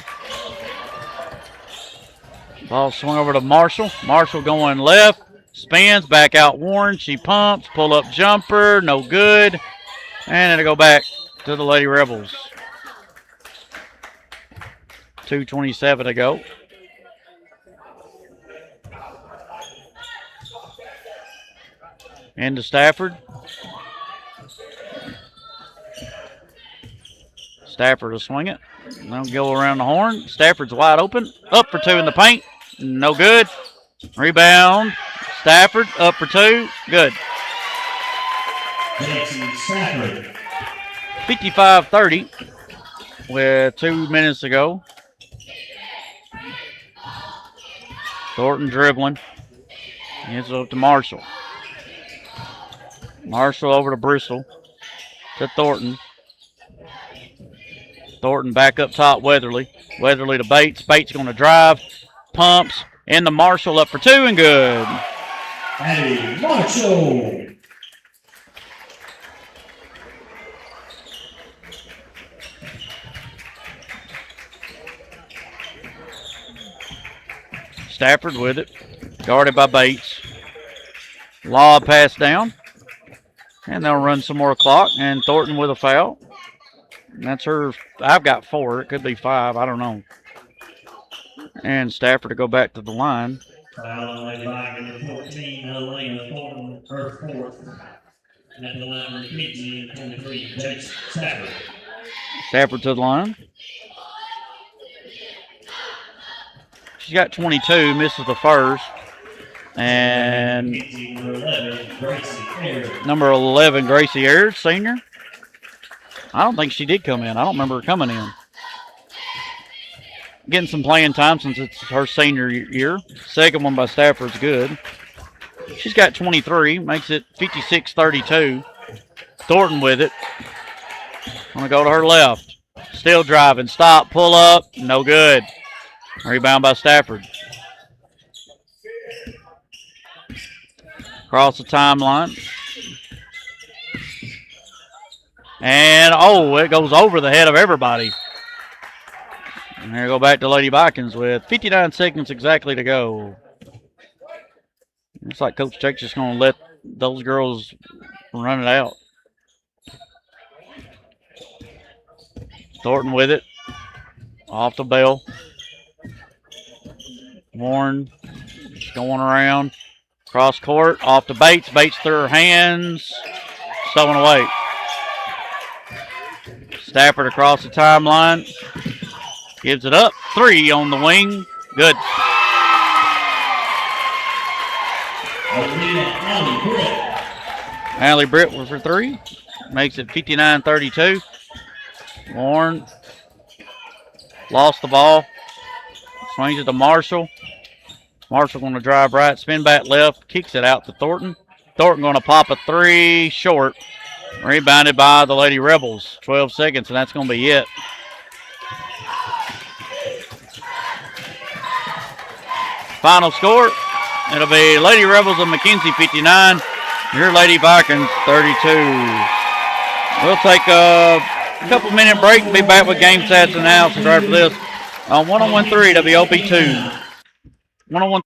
Ball swung over to Marshall. Marshall going left. Spins back out Warren. She pumps. Pull up jumper. No good. And it'll go back to the Lady Rebels. 2:27 to go. Into Stafford. Stafford will swing it. They'll go around the horn. Stafford's wide open. Up for two in the paint. No good. Rebound. Stafford up for two. Good. 55-30 with 2 minutes to go. Thornton dribbling. Hands it up to Marshall. Marshall over to Bristol. To Thornton. Thornton back up top, Weatherly. Weatherly to Bates. Bates going to drive. Pumps. And the Marshall up for two and good. Abby Marshall. Stafford with it. Guarded by Bates. Lob pass down. And they'll run some more clock. And Thornton with a foul. And that's her. I've got 4. It could be 5. I don't know. And Stafford to go back to the line. Foul on Lady Vikings, 14, Elena Thornton, her fourth. At the line, McKenzie, 23, Jace Stafford. Stafford to the line. She's got 22, misses the first. And number 11, Gracie Ayers, senior. I don't think she did come in. I don't remember her coming in. Getting some playing time since it's her senior year. Second one by Stafford's good. She's got 23, makes it 56-32. Thornton with it. Gonna go to her left. Still driving. Stop. Pull up. No good. Rebound by Stafford. Across the timeline. And, oh, it goes over the head of everybody. And here we go back to Lady Vikings with 59 seconds exactly to go. Looks like Coach Jake's just going to let those girls run it out. Thornton with it. Off the bell. Warren just going around. Cross court. Off to Bates. Bates through her hands. Stolen away. Stafford across the timeline. Gives it up. 3 on the wing. Good. Allie Britt for 3. Makes it 59-32. Warren lost the ball. Swings it to Marshall. Marshall going to drive right. Spin back left. Kicks it out to Thornton. Thornton going to pop a 3 short. Rebounded by the Lady Rebels. 12 seconds, and that's going to be it. Final score, it'll be Lady Rebels of McKenzie 59, your Lady Vikings 32. We'll take a couple-minute break and be back with game stats and analysis right after this on 101.3 WOP2. 101.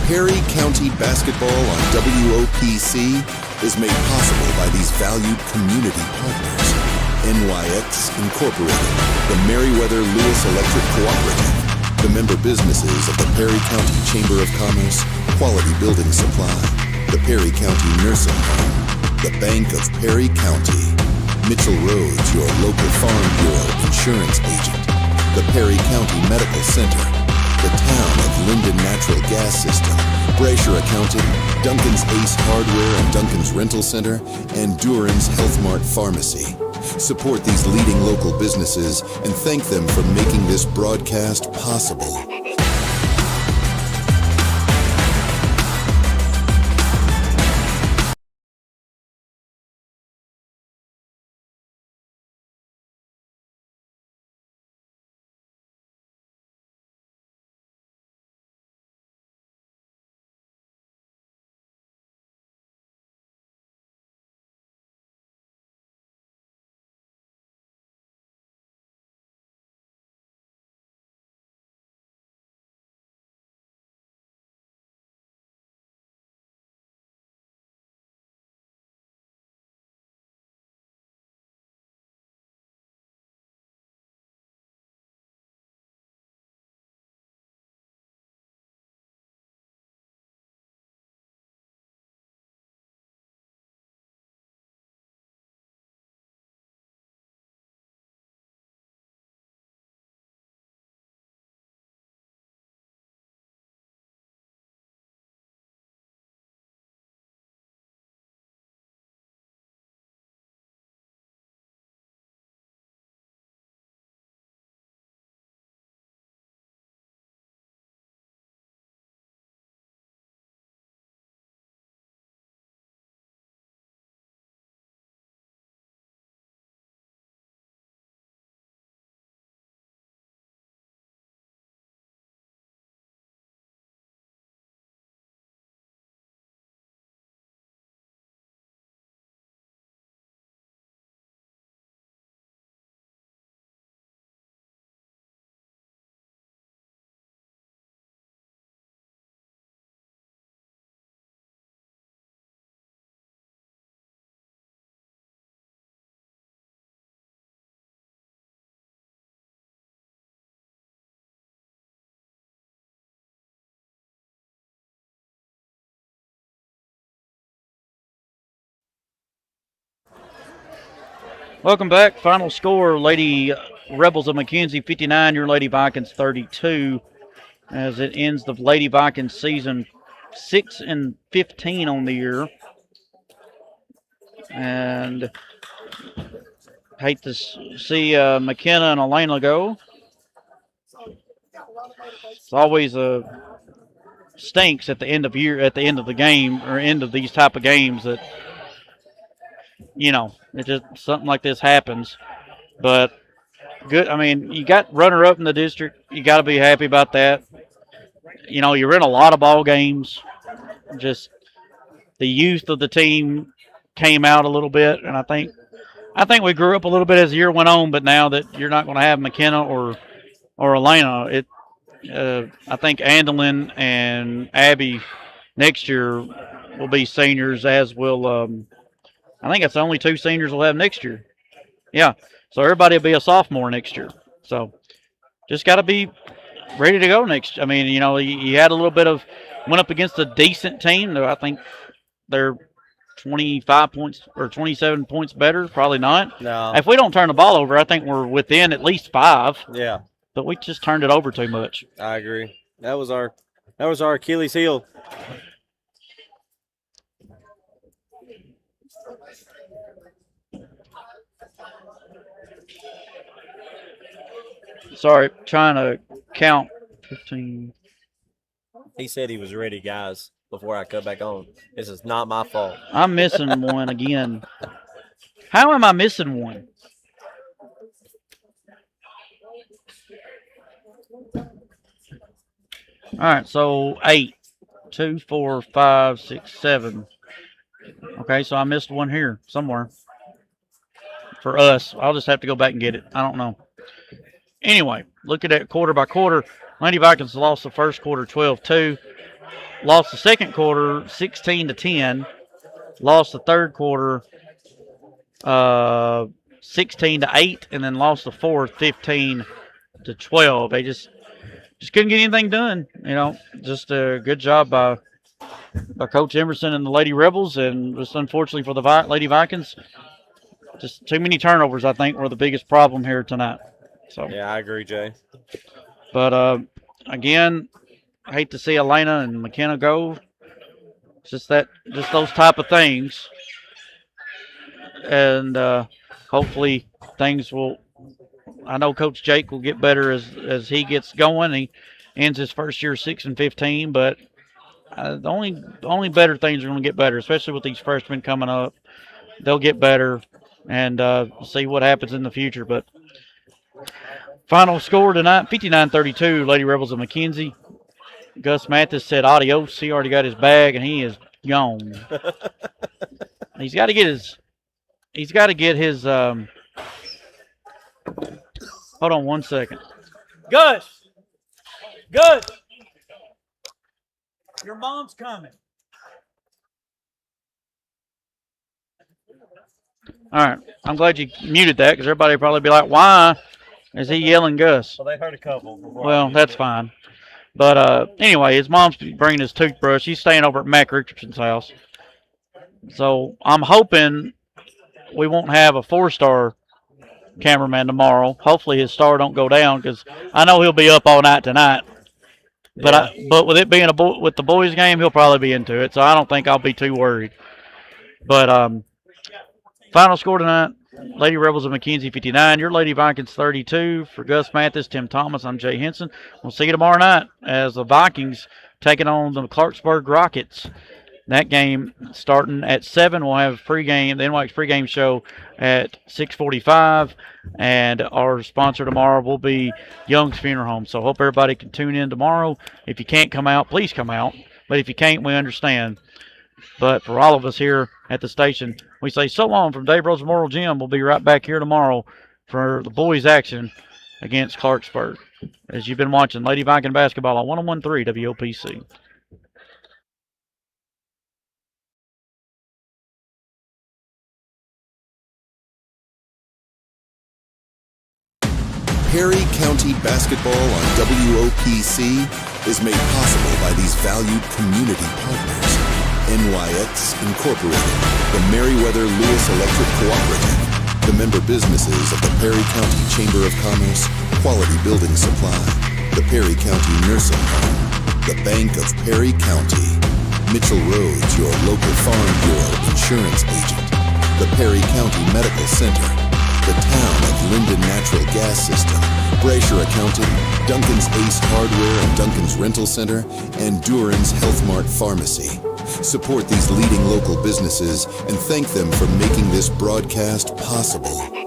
Perry County basketball on WOPC is made possible by these valued community partners. NYX Incorporated, the Meriwether Lewis Electric Cooperative, the member businesses of the Perry County Chamber of Commerce, Quality Building Supply, the Perry County Nursing Home, the Bank of Perry County, Mitchell Rhodes, your local Farm Bureau insurance agent, the Perry County Medical Center, the town of Linden Natural Gas System, Brasher Accounting, Duncan's Ace Hardware and Duncan's Rental Center, and Duran's Health Mart Pharmacy. Support these leading local businesses and thank them for making this broadcast possible. Welcome back. Final score, Lady Rebels of McKenzie 59, your Lady Vikings 32, as it ends the Lady Vikings season 6-15 on the year. And hate to see McKenna and Elena go. It's always stinks at the end of the game or end of these type of games that it just something like this happens. But good. I mean, you got runner up in the district. You got to be happy about that. You're in a lot of ball games. Just the youth of the team came out a little bit, and I think we grew up a little bit as the year went on. But now that you're not going to have McKenna or Elena, I think Andelin and Abby next year will be seniors, as will I think it's the only 2 seniors we'll have next year. Yeah, so everybody will be a sophomore next year. So just got to be ready to go next. I mean, you had a little bit went up against a decent team. I think they're 25 points or 27 points better. Probably not. No. If we don't turn the ball over, I think we're within at least 5. Yeah. But we just turned it over too much. I agree. That was our Achilles heel. Sorry, trying to count 15. He said he was ready, guys, before I cut back on. This is not my fault. I'm missing one again. How am I missing one? All right, so 8. 2, 4, 5, 6, 7. Okay, so I missed one here somewhere. For us, I'll just have to go back and get it. I don't know. Anyway, looking at quarter by quarter, Lady Vikings lost the first quarter 12-2, lost the second quarter 16-10, lost the third quarter 16-8, and then lost the fourth 15-12. They just couldn't get anything done. Just a good job by Coach Emerson and the Lady Rebels, and just unfortunately for the Lady Vikings, just too many turnovers, I think, were the biggest problem here tonight. So yeah, I agree, Jay. But again, I hate to see Elena and McKenna go. It's just those type of things, and hopefully things will. I know Coach Jake will get better as he gets going. He ends his first year 6-15, but the only better things are going to get better, especially with these freshmen coming up. They'll get better, and see what happens in the future. But final score tonight, 59-32, Lady Rebels of McKenzie. Gus Mathis said adios. He already got his bag, and he is gone. He's got to get his hold on one second. Gus! Your mom's coming. All right. I'm glad you muted that because everybody will probably be like, why is he yelling Gus? Well, they heard a couple. Well, that's fine. But anyway, his mom's bringing his toothbrush. He's staying over at Mac Richardson's house. So I'm hoping we won't have a 4-star cameraman tomorrow. Hopefully his star don't go down because I know he'll be up all night tonight. But yeah. But with it being with the boys' game, he'll probably be into it. So I don't think I'll be too worried. But final score tonight, Lady Rebels of McKenzie 59, your Lady Vikings 32. For Gus Mathis, Tim Thomas, I'm Jay Henson. We'll see you tomorrow night as the Vikings taking on the Clarksburg Rockets. That game starting at 7. We'll have pregame, the NYX pregame show at 6:45, and our sponsor tomorrow will be Young's Funeral Home. So hope everybody can tune in tomorrow. If you can't come out, please come out. But if you can't, we understand. But for all of us here at the station, we say so long from Dave Rose Memorial Gym. We'll be right back here tomorrow for the boys' action against Clarksburg. As you've been watching Lady Viking basketball on 101.3 WOPC. Perry County basketball on WOPC is made possible by these valued community partners. NYX Incorporated, the Meriwether Lewis Electric Cooperative, the member businesses of the Perry County Chamber of Commerce, Quality Building Supply, the Perry County Nursing Home, the Bank of Perry County, Mitchell Rhodes, your local Farm Bureau insurance agent, the Perry County Medical Center, the town of Linden Natural Gas System, Brasher Accounting, Duncan's Ace Hardware and Duncan's Rental Center, and Duran's Health Mart Pharmacy. Support these leading local businesses and thank them for making this broadcast possible.